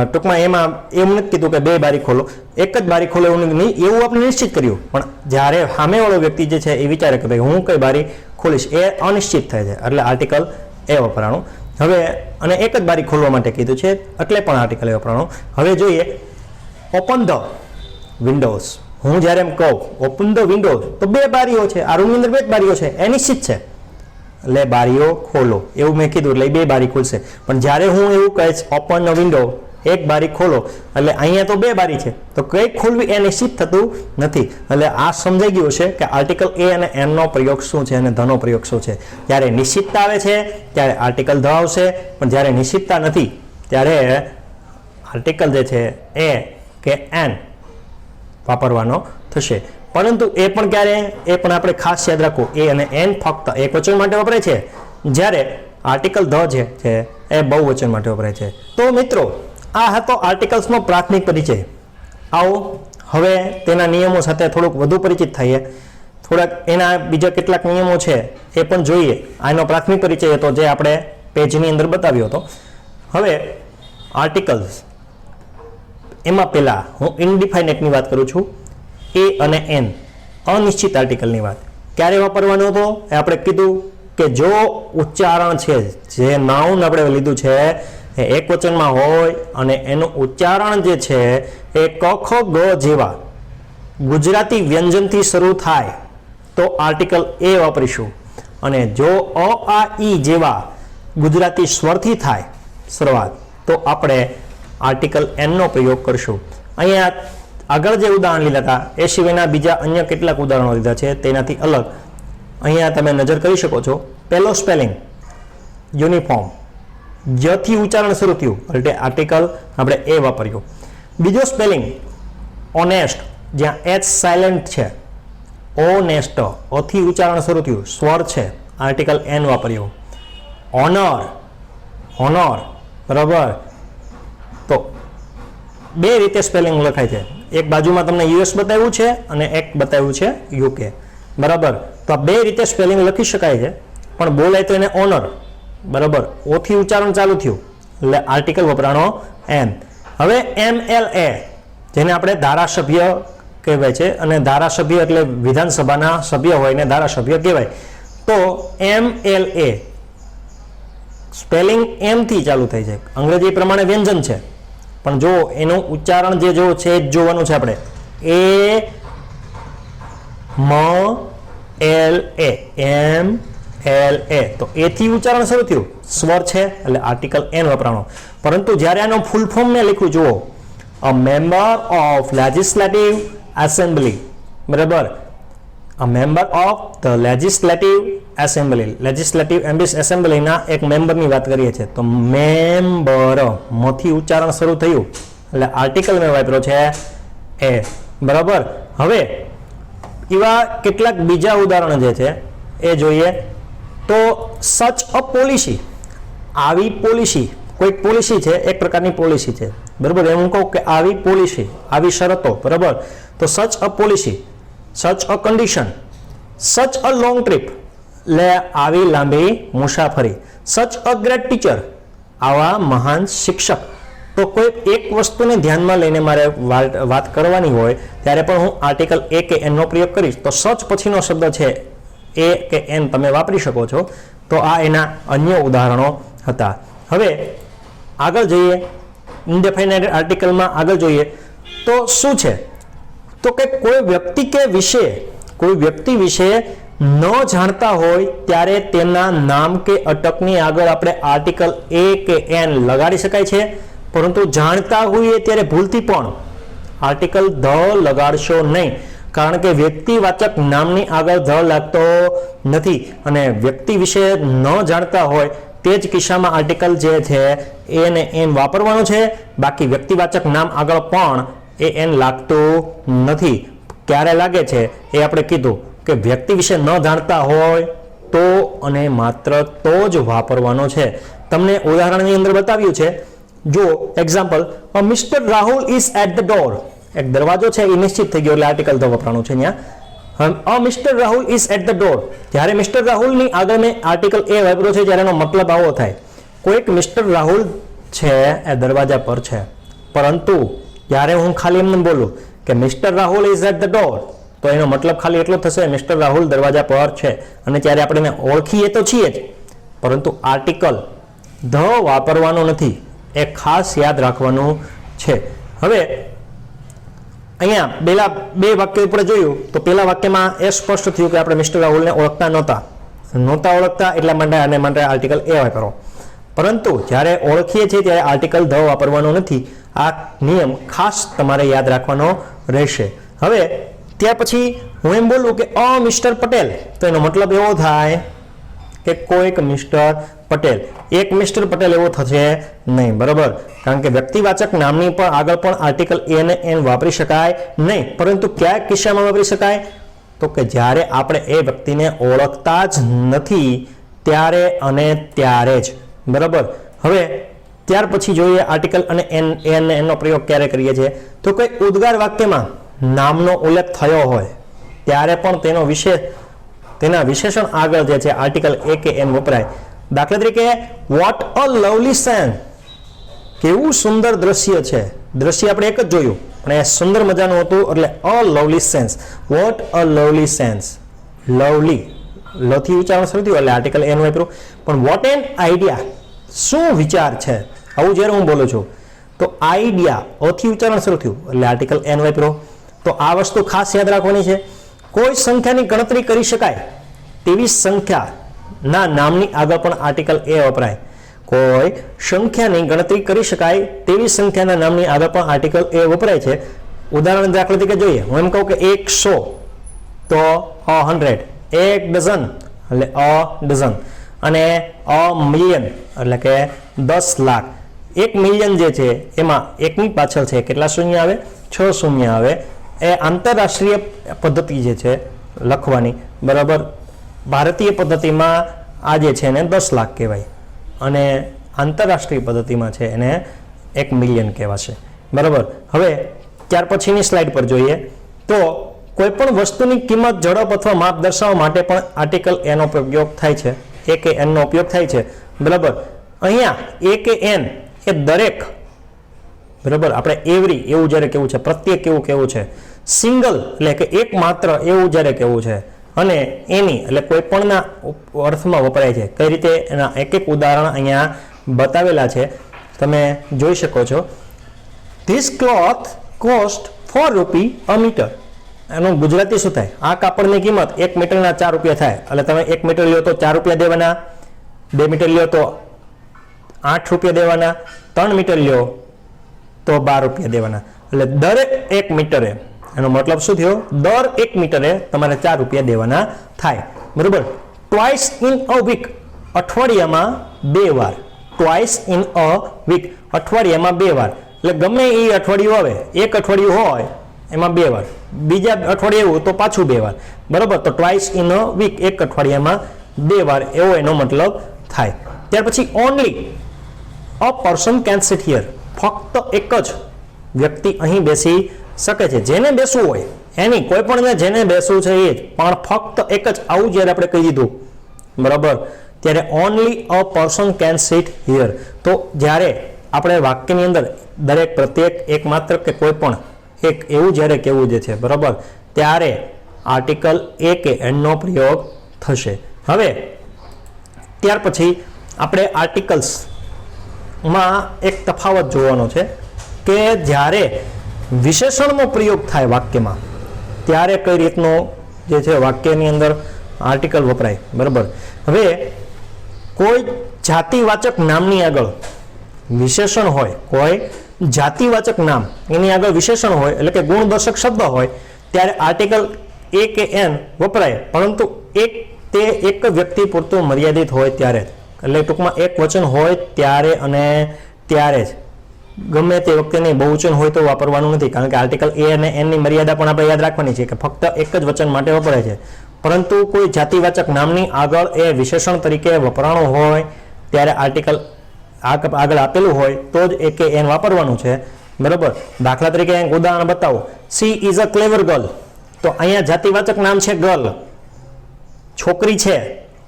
ટૂંકમાં એમાં એમ નથી કીધું કે બે બારી ખોલો, એક જ બારી ખોલો એવું નહીં, એવું આપણે નિશ્ચિત કર્યું. પણ જ્યારે સામેવાળો વ્યક્તિ જે છે એ વિચારે કે ભાઈ હું કઈ બારી ખોલીશ, એ અનિશ્ચિત થાય છે, એટલે આર્ટિકલ એ વપરાણું. હવે અને એક જ બારી ખોલવા માટે કીધું છે એટલે પણ આર્ટિકલ એ વપરાણું. હવે જોઈએ ઓપન ધ વિન્ડોઝ. હું જ્યારે એમ કહું ઓપન ધ વિન્ડોઝ તો બે બારીઓ છે, આ રૂમની અંદર બે જ બારીઓ છે, એ નિશ્ચિત છે, એટલે બારીઓ ખોલો એવું મેં કીધું એટલે બે બારી ખુલશે. પણ જ્યારે હું એવું કહીશ ઓપન ધ વિન્ડો, એક બારી ખોલો, એટલે અહીંયા તો બે બારી છે, તો કઈ ખોલવી એ નિશ્ચિત થતું નથી. એટલે આ સમજાઈ ગયું છે કે આર્ટિકલ એ અને એન નો પ્રયોગ શું છે અને ધનો પ્રયોગ શું છે. જ્યારે નિશ્ચિતતા આવે છે ત્યારે આર્ટિકલ ધ આવશે, પણ જ્યારે નિશ્ચિતતા નથી ત્યારે આર્ટિકલ જે છે એ કે એન વાપરવાનો થશે. પરંતુ એ પણ ક્યારે? એ પણ આપણે ખાસ યાદ રાખવું, એ અને એન ફક્ત એક વચન માટે વપરાય છે, જ્યારે આર્ટિકલ ધ જે છે એ બહુવચન માટે વપરાય છે. તો મિત્રો, આ હતો આર્ટિકલ્સનો પ્રાથમિક પરિચય. આવો હવે તેના નિયમો સાથે થોડુંક વધુ પરિચિત થઈએ, થોડાક એના બીજા કેટલાક નિયમો છે એ પણ જોઈએ. આનો પ્રાથમિક પરિચય હતો જે આપણે પેજની અંદર બતાવ્યો હતો. હવે આર્ટિકલ્સ, એમાં પહેલા હું ઇનડિફાઇનેટની વાત કરું છું, એ અને એન, અનિશ્ચિત આર્ટિકલની વાત. ક્યારે વાપરવાનો હતો એ આપણે કીધું કે જો ઉચ્ચારણ છે, જે નાઉન આપણે લીધું છે એ એકવચનમાં હોય અને એનું ઉચ્ચારણ જે છે એ ક ખ ગ જેવા ગુજરાતી વ્યંજનથી શરૂ થાય તો આર્ટિકલ એ વાપરીશું, અને જો અ આ ઈ જેવા ગુજરાતી સ્વરથી થાય શરૂઆત તો આપણે આર્ટિકલ એનનો પ્રયોગ કરશું. અહીંયા આગળ જે ઉદાહરણ લીધા હતા એ સિવાયના બીજા અન્ય કેટલાક ઉદાહરણો લીધા છે તેનાથી અલગ અહીંયા તમે નજર કરી શકો છો. પહેલો સ્પેલિંગ યુનિફોર્મ, જથી ઉચ્ચારણ શરૂ થયું એટલે આર્ટિકલ આપણે એ વાપર્યું. બીજો સ્પેલિંગ ઓનેસ્ટ, જ્યાં એચ સાયલેન્ટ છે, ઓનેસ્ટ, અથી ઉચ્ચારણ શરૂ થયું, સ્વર છે, આર્ટિકલ એન વાપર્યું. ઓનર, હોનર, બરાબર. તો બે રીતે સ્પેલિંગ લખાય છે, એક બાજુમાં તમને યુએસ બતાવ્યું છે અને એક બતાવ્યું છે યુકે, બરાબર. તો આ બે રીતે સ્પેલિંગ લખી શકાય છે, પણ બોલાય તો એને ઓનર, બરાબર, ઓથી ઉચ્ચારણ ચાલુ થયું એટલે આર્ટિકલ વપરાણો એમ. હવે MLA જેને આપણે ધારાસભ્ય કહેવાય છે, અને ધારાસભ્ય એટલે વિધાનસભાના સભ્ય હોય ને ધારાસભ્ય કહેવાય. તો MLA સ્પેલિંગ એમ થી ચાલુ થાય છે, અંગ્રેજી પ્રમાણે વ્યંજન છે, પણ જો એનું ઉચ્ચારણ જે જો છે એ જોવાનું છે આપણે. MLA તો એ થી ઉચ્ચારણ શરૂ થયું, સ્વર છે એટલે આર્ટિકલ એન વપરાણો. પરંતુ જ્યારે આનો ફૂલ ફોર્મ મેં લખ્યું જુઓ, a member of legislative assembly, બરાબર, a member of the legislative એસેમ્બલી, લેજિસ્લેટિવ એસેમ્બલીના એક મેમ્બરની વાત કરીએ છીએ તો મેમ્બર માંથી ઉચ્ચારણ શરૂ થયું એટલે આર્ટિકલ મેં વાપર્યો છે એ, બરાબર. હવે એવા કેટલાક બીજા ઉદાહરણ જે છે એ જોઈએ તો સચ અ પોલિસી, આવી પોલિસી, કોઈક પોલિસી છે, એક પ્રકારની પોલિસી છે, બરાબર. એમ હું કહું કે આવી પોલિસી, આવી શરતો, બરાબર. તો સચ અ પોલિસી, સચ અ કન્ડિશન, સચ અ લોંગ ટ્રીપ એટલે આવી લાંબી મુસાફરી, સચ અ ગ્રેટ ટીચર, આવા મહાન શિક્ષક. તો કોઈ એક વસ્તુને ધ્યાનમાં લઈને મારે વાત કરવાની હોય ત્યારે પણ હું આર્ટિકલ એ કે એનનો પ્રયોગ કરીશ. તો સચ પછીનો શબ્દ છે એ કે એન તમે વાપરી શકો છો. તો આ એના અન્ય ઉદાહરણો હતા. હવે આગળ જઈએ, ઇનડેફિનાઇટ આર્ટિકલમાં આગળ જોઈએ તો શું છે, તો કે કોઈ વ્યક્તિ કે વિશે, કોઈ વ્યક્તિ વિશે ન જાણતા હોય ત્યારે તેના નામ કે અટકની આગળ આપણે આર્ટિકલ એ કે એન લગાડી શકાય છે, પરંતુ જાણતા હોઈએ ત્યારે ભૂલથી પણ આર્ટિકલ ધ લગાડશો નહીં, કારણ કે વ્યક્તિવાચક નામની આગળ ધ લાગતો નથી, અને વ્યક્તિ વિશે ન જાણતા હોય તે જ કિસ્સામાં આર્ટિકલ જે છે એને એન વાપરવાનું છે. બાકી વ્યક્તિવાચક નામ આગળ પણ એ એન લાગતું નથી. ક્યારે લાગે છે એ આપણે કીધું કે વ્યક્તિ વિશે ન જાણતા હોય તો અને માત્ર તો જ વાપરવાનો છે. તમને ઉદાહરણની અંદર બતાવ્યું છે, જો example, mister Rahul is at the door, એક દરવાજો છે એ નિશ્ચિત થઈ ગયો એટલે આર્ટિકલ ધ વપરાણું છે અહીંયા. Mister Rahul is at the door, જ્યારે મિસ્ટર રાહુલની આગળ મેં આર્ટિકલ એ વાપર્યો છે જ્યારે એનો મતલબ આવો થાય, કોઈક મિસ્ટર રાહુલ છે એ દરવાજા પર છે, પરંતુ જ્યારે હું ખાલી એમને બોલું કે mister Rahul is at the door તો એનો મતલબ ખાલી એટલો થશે મિસ્ટર રાહુલ દરવાજા પર છે, અને ત્યારે આપણે એને ઓળખીએ તો છીએ જ, પરંતુ આર્ટિકલ ધ વાપરવાનો નથી, એ ખાસ યાદ રાખવાનું છે. હવે અહીંયા પેલા બે વાક્ય ઉપર જોયું તો પેલા વાક્યમાં એ સ્પષ્ટ થયું કે આપણે મિસ્ટર રાહુલને ઓળખતા નહોતા ઓળખતા એટલા માટે આર્ટિકલ એ વાપરો, પરંતુ જ્યારે ઓળખીએ છીએ ત્યારે આર્ટિકલ ધ વાપરવાનો નથી. આ નિયમ ખાસ તમારે યાદ રાખવાનો રહેશે. હવે ત્યાર પછી હું એમ બોલું કે મિસ્ટર પટેલ, તો એનો મતલબ એવો થાય કે કોઈક મિસ્ટર પટેલ, એક મિસ્ટર પટેલ એવો થશે નહીં, બરાબર, કારણ કે વ્યક્તિવાચક નામની પણ આગળ પણ આર્ટિકલ એ ને એન વાપરી શકાય નહીં, પરંતુ કયા કિસ્સામાં વાપરી શકાય, તો કે જ્યારે આપણે એ વ્યક્તિને ઓળખતા જ નથી ત્યારે અને ત્યારે જ, બરાબર. હવે ત્યાર પછી જોઈએ આર્ટિકલ અને એનનો પ્રયોગ ક્યારે કરીએ છીએ, તો કોઈ ઉદ્ગાર વાક્યમાં નામનો ઉલ્લેખ થયો હોય ત્યારે પણ તેના વિશેષણ આગળ જે છે આર્ટિકલ એ કે એન વપરાય. દાખલા તરીકે વોટ અ લવલી સેન, કેવું સુંદર દ્રશ્ય છે, દ્રશ્ય આપણે એક જ જોયું પણ એ સુંદર મજાનું હતું એટલે a lovely sense, what a lovely sense, lovely લથી ઉચ્ચારણ શરૂ થયું એટલે આર્ટિકલ એન વાપર્યું. પણ વોટ એન આઈડિયા, શું વિચાર છે, આવું જ્યારે હું બોલું છું તો આઈડિયા અથી ઉચ્ચારણ શરૂ થયું એટલે આર્ટિકલ એન વાપર્યો. તો આ વસ્તુ ખાસ યાદ રાખવાની છે. કોઈ સંખ્યાની ગણતરી કરી શકાય તેવી સંખ્યાના નામની આગળ પણ આર્ટિકલ એ વપરાય. કોઈ સંખ્યાની ગણતરી કરી શકાય તેવી સંખ્યાના નામની આગળ પણ આર્ટિકલ એ વપરાય છે. ઉદાહરણ દાખલા તરીકે જોઈએ, હું એમ કહું કે 100 તો 100, 1 ડઝન એટલે અ ડઝન, અને અ મિલિયન એટલે કે 10 લાખ. 1 મિલિયન જે છે એમાં એકની પાછળ છે કેટલા શૂન્ય આવે? 6 શૂન્ય આવે. એ આંતરરાષ્ટ્રીય પદ્ધતિ જે છે લખવાની, બરાબર. ભારતીય પદ્ધતિમાં આ જે છે એને 10 લાખ કહેવાય અને આંતરરાષ્ટ્રીય પદ્ધતિમાં છે એને 1 મિલિયન કહેવાશે, બરાબર. હવે ત્યાર પછીની સ્લાઇડ પર જોઈએ તો કોઈ પણ વસ્તુની કિંમત, ઝડપ અથવા માપ દર્શાવવા માટે પણ આર્ટિકલ એનો ઉપયોગ થાય છે. એ કે એનનો ઉપયોગ થાય છે, બરાબર. અહીંયા એ કે એન એ દરેક, બરાબર. આપણે એવરી એવું જ્યારે કેવું છે, પ્રત્યેક એવું કેવું છે, સિંગલ એટલે કે એક માત્ર એવું જ્યારે કેવું છે, અને એની એટલે કોઈ પણના અર્થમાં વપરાય છે. કઈ રીતે એના એક એક ઉદાહરણ અહીંયા બતાવેલા છે, તમે જોઈ શકો છો. ધીસ ક્લોથ કોસ્ટ 4 રૂપી અ મીટર. એનું ગુજરાતી શું થાય? આ કાપડની કિંમત 1 મીટરના 4 રૂપિયા થાય. એટલે તમે 1 મીટર લ્યો તો 4 રૂપિયા દેવાના, 2 મીટર લ્યો તો 8 રૂપિયા દેવાના, 3 મીટર લ્યો તો 12 રૂપિયા દેવાના. એટલે દરેક 1 મીટરે, એનો મતલબ શું થયો? દર 1 મીટરે તમારે 4 રૂપિયા દેવાના થાય, બરોબર. ટ્વાઇસ ઇન અ વીક, અઠવાડિયામાં 2 વાર. ટ્વાઇસ ઇન અ વીક, અઠવાડિયામાં 2 વાર. એટલે ગમે એ અઠવાડિયું આવે, એક અઠવાડિયું હોય એમાં 2 વાર, બીજા અઠવાડિયે એવું તો પાછું 2 વાર, બરોબર. તો ટ્વાઇસ ઇન અ વીક, એક અઠવાડિયામાં 2 વાર, એવો એનો મતલબ થાય. ત્યાર પછી only a person can sit here, ફક્ત એક જ વ્યક્તિ અહીં બેસી શકે છે. જેને બેસવું હોય એની, કોઈ પણ જેને બેસવું છે એ જ, પણ ફક્ત એક જ. આવું જ્યારે આપણે કહી દીધું, બરાબર, ત્યારે only a person can sit here. તો જ્યારે આપણે વાક્યની અંદર દરેક, પ્રત્યેક, એકમાત્ર કે કોઈ પણ એક એવું જ્યારે કહેવું જે છે, બરાબર, ત્યારે આર્ટિકલ એ કે એનનો પ્રયોગ થશે. હવે ત્યાર પછી આપણે આર્ટિકલ્સમાં એક તફાવત જોવાનો છે કે જ્યારે વિશેષણનો પ્રયોગ થાય વાક્યમાં ત્યારે કઈ રીતનો જે છે વાક્યની અંદર આર્ટિકલ વપરાય, બરાબર. હવે કોઈ જાતિવાચક નામની આગળ વિશેષણ હોય, કોઈ જાતિવાચક નામ એની આગળ વિશેષણ હોય એટલે કે ગુણદર્શક શબ્દ હોય, ત્યારે આર્ટિકલ એ કે એન વપરાય. પરંતુ તે એક વ્યક્તિ પૂરતું મર્યાદિત હોય ત્યારે, એટલે ટૂંકમાં એક વચન હોય ત્યારે અને ત્યારે જ, ગમે તે વખતે નહીં, બહુવચન હોય તો વાપરવાનું નથી. કારણ કે આર્ટિકલ એ અને એનની મર્યાદા પણ આપણે યાદ રાખવાની છે કે ફક્ત એક જ વચન માટે વપરાય છે. પરંતુ કોઈ જાતિવાચક નામની આગળ એ વિશેષણ તરીકે વપરાણું હોય ત્યારે આર્ટિકલ આગળ આપેલું હોય તો જ એ કે એન વાપરવાનું છે, બરાબર. દાખલા તરીકે એક ઉદાહરણ બતાવો. She is a clever girl. તો અહીંયા જાતિવાચક નામ છે ગર્લ, છોકરી છે,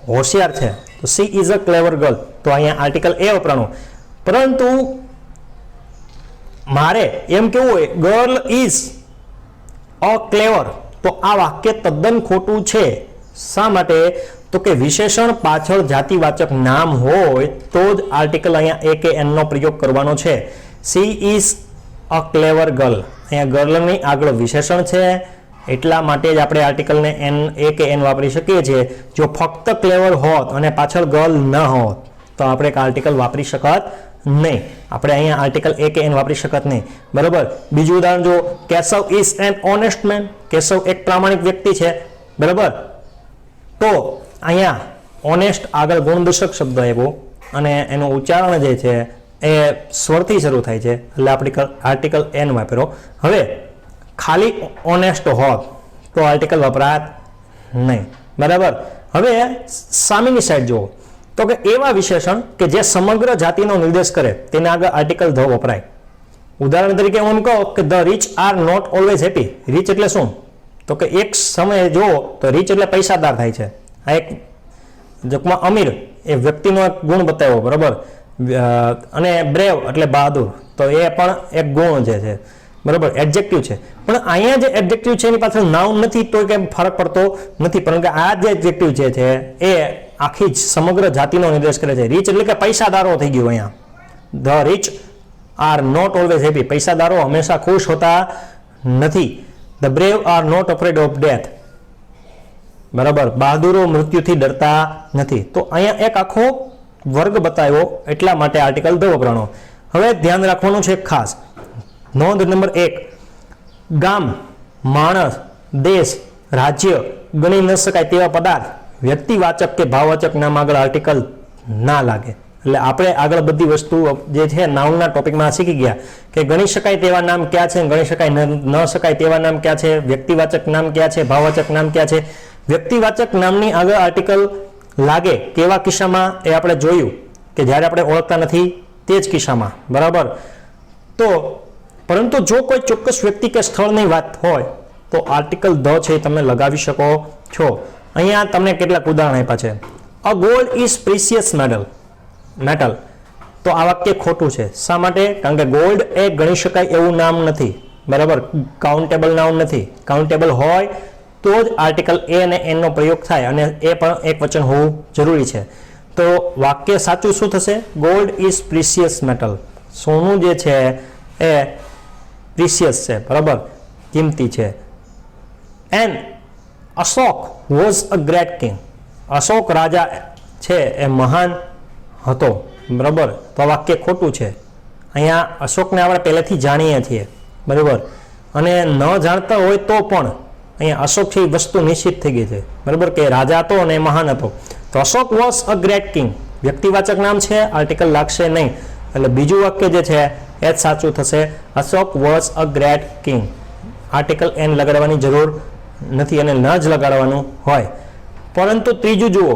હોશિયાર છે. તો she is a clever girl, તો અહીંયા આર્ટિકલ એ વપરાણું. પરંતુ મારે એમ કેવું હોય ગર્લ ઇઝ અ ક્લેવર, તો આ વાક્ય તદ્દન ખોટું છે. શા માટે? તો કે વિશેષણ પાછળ જાતિવાચક નામ હોય તો જ આર્ટિકલ અહીંયા એ કે એનનો પ્રયોગ કરવાનો છે. She is a clever girl, અહીંયા ગર્લની આગળ વિશેષણ છે એટલા માટે જ આપણે આર્ટિકલને એન એ કે એન વાપરી શકીએ છીએ. જો ફક્ત ક્લેવર હોત અને પાછળ ગર્લ ન હોત તો આપણે એક આર્ટિકલ વાપરી શકત નહીં. આપણે અહીંયા આર્ટિકલ એ કે એન વાપરી શકત નહીં, બરાબર. બીજું ઉદાહરણ જો, Keshav is an honest man. Keshav એક પ્રામાણિક વ્યક્તિ છે, બરાબર. તો અહીંયા ઓનેસ્ટ આગળ ગુણદર્શક શબ્દ આવ્યો અને એનું ઉચ્ચારણ જે છે એ સ્વરથી શરૂ થાય છે એટલે આપણે આર્ટિકલ એન વાપર્યો. હવે ખાલી ઓનેસ્ટ હોત તો આર્ટિકલ વપરાત નહીં, બરાબર. હવે સામેની સાઈડ જુઓ તો કે એવા વિશેષણ કે જે સમગ્ર જાતિનો નિર્દેશ કરે તેને આગળ આર્ટિકલ ધ વપરાય. ઉદાહરણ તરીકે હું કહું કે the rich are not always happy. Rich એટલે શું? તો કે એક સમયે જુઓ તો રીચ એટલે પૈસાદાર થાય છે. આ એક જોકમાં અમીર એ વ્યક્તિનો એક ગુણ બતાવ્યો, બરાબર. અને બ્રેવ એટલે બહાદુર, તો એ પણ એક ગુણ જે છે. બરાબર, એડજેક્ટિવ છે. પણ અહીંયા જે એડજેક્ટિવ છે એની પાછળ નાઉન નથી તો કેમ ફરક પડતો નથી, પરંતુ આ જે એડજેક્ટિવ છે એ આખી જ સમગ્ર જાતિનો નિર્દેશ કરે છે. રીચ એટલે કે પૈસાદારો થઈ ગયું અહીંયા. The rich are not always happy, પૈસાદારો હંમેશા ખુશ હોતા નથી. The brave are not afraid of death, બરાબર, બહાદુરો મૃત્યુથી ડરતા નથી. તો અહીંયા એક આખો વર્ગ બતાવ્યો, એટલા માટે આર્ટિકલ ધ વપરાણો. હવે ધ્યાન રાખવાનું છે ખાસ. નોંધ નંબર 1, ગામ, માણસ, દેશ, રાજ્ય, ગણી ન શકાય તેવા પદાર્થ વ્યક્તિવાચક કે ભાવવાચક નામ આગળ આર્ટિકલ ના લાગે. એટલે આપણે આગળ બધી વસ્તુ જે છે નાઉનના ટોપિકમાં શીખી ગયા કે ગણી શકાય તેવા નામ ક્યાં છે, ગણી શકાય ન શકાય તેવા નામ ક્યાં છે, વ્યક્તિવાચક નામ ક્યાં છે, ભાવવાચક નામ ક્યાં છે. વ્યક્તિવાચક નામની આગળ આર્ટિકલ લાગે કેવા કિસ્સામાં એ આપણે જોયું કે જ્યારે આપણે ઓળખતા નથી તે જ કિસ્સામાં, બરાબર. તો પરંતુ જો કોઈ ચોક્કસ વ્યક્તિ કે સ્થળની વાત હોય તો આર્ટિકલ ધ છે તમે લગાવી શકો છો. અહીંયા તમને કેટલાક ઉદાહરણ આપ્યા છે. અ ગોલ્ડ ઇઝ પ્રિસિયસ મેટલ. તો આ વાક્ય ખોટું છે. શા માટે? કારણ કે ગોલ્ડ એ ગણી શકાય એવું નામ નથી, બરાબર, કાઉન્ટેબલ નામ નથી. કાઉન્ટેબલ હોય તો જ આર્ટિકલ એ અને એન નો પ્રયોગ થાય, અને એ પણ એક વચન હોવું જરૂરી છે. તો વાક્ય સાચું શું થશે? Gold is precious metal. સોનું જે છે એ પ્રિસિયસ છે, બરાબર, કિંમતી છે. And Ashok was a great king. Ashok રાજા છે એ મહાન હતો, બરાબર. તો વાક્ય ખોટું છે. અહીંયા અશોકને આપણે પહેલેથી જાણીએ છીએ, બરાબર, અને ન જાણતા હોય તો પણ અહીંયા અશોક છે એ વસ્તુ નિશ્ચિત થઈ ગઈ છે, બરાબર, કે રાજા હતો અને મહાન હતો. તો Ashok was a great king વ્યક્તિવાચક નામ છે, આર્ટિકલ લાગશે નહીં. એટલે બીજું વાક્ય જે છે એ જ સાચું થશે. Ashok was a great king. Article an લગાડવાની જરૂર નથી અને ન જ લગાડવાનું હોય. પરંતુ ત્રીજું જુઓ,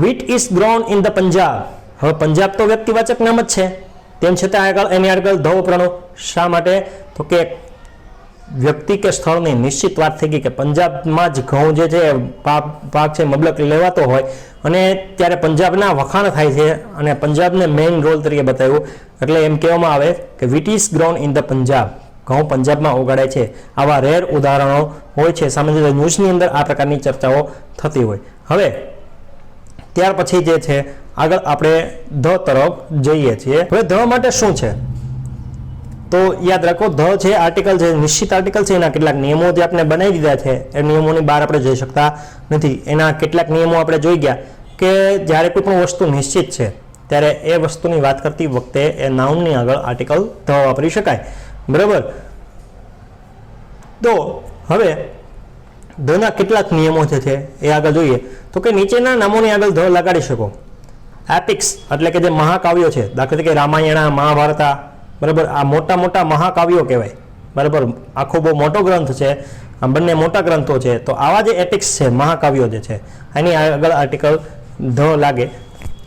wheat is grown in the Punjab. હવે પંજાબ તો વ્યક્તિવાચક નામ જ છે, તેમ છતાં આગળ એની આગળ ધ વપરાણો. શા માટે? તો કે વ્યક્તિ કે સ્થળની નિશ્ચિત વાત થઈ ગઈ કે પંજાબમાં જ ઘઉં જે છે પાક છે મબલક લેવાતો હોય, અને ત્યારે પંજાબના વખાણ થાય છે અને પંજાબને મેઇન રોલ તરીકે બતાવ્યું. એટલે એમ કહેવામાં આવે કે wheat is grown in the Punjab. ઘઉં પંજાબમાં ઉગાડાય છે. આવા રેર ઉદાહરણો હોય છે. સામાન્ય રીતે ન્યૂઝની અંદર આ પ્રકારની ચર્ચાઓ થતી હોય. હવે ત્યાર પછી જે છે આગળ આપણે ધ તરફ જઈએ છીએ. હવે ધ માટે શું છે? તો યાદ રાખો, ધ છે આર્ટિકલ છે, નિશ્ચિત આર્ટિકલ છે. એના કેટલાક નિયમો જે આપણે બનાવી દીધા છે એ નિયમોની બહાર આપણે જઈ શકતા નથી. એના કેટલાક નિયમો આપણે જોઈ ગયા કે જ્યારે કોઈ પણ વસ્તુ નિશ્ચિત છે ત્યારે એ વસ્તુની વાત કરતી વખતે એ નાઉનની આગળ આર્ટિકલ ધ વાપરી શકાય, બરાબર. તો હવે ધના કેટલાક નિયમો જે છે એ આગળ જોઈએ તો કે નીચેના નામોની આગળ ધ લગાડી શકો. એપિક્સ એટલે કે જે મહાકાવ્યો છે, દાખલા તરીકે રામાયણ, મહાભારતા, બરાબર, આ મોટા મોટા મહાકાવ્યો કહેવાય, બરાબર. આખો બહુ મોટો ગ્રંથ છે, આ બંને મોટા ગ્રંથો છે. તો આવા જે એપિક્સ છે, મહાકાવ્યો જે છે, એની આગળ આર્ટિકલ ધ લાગે.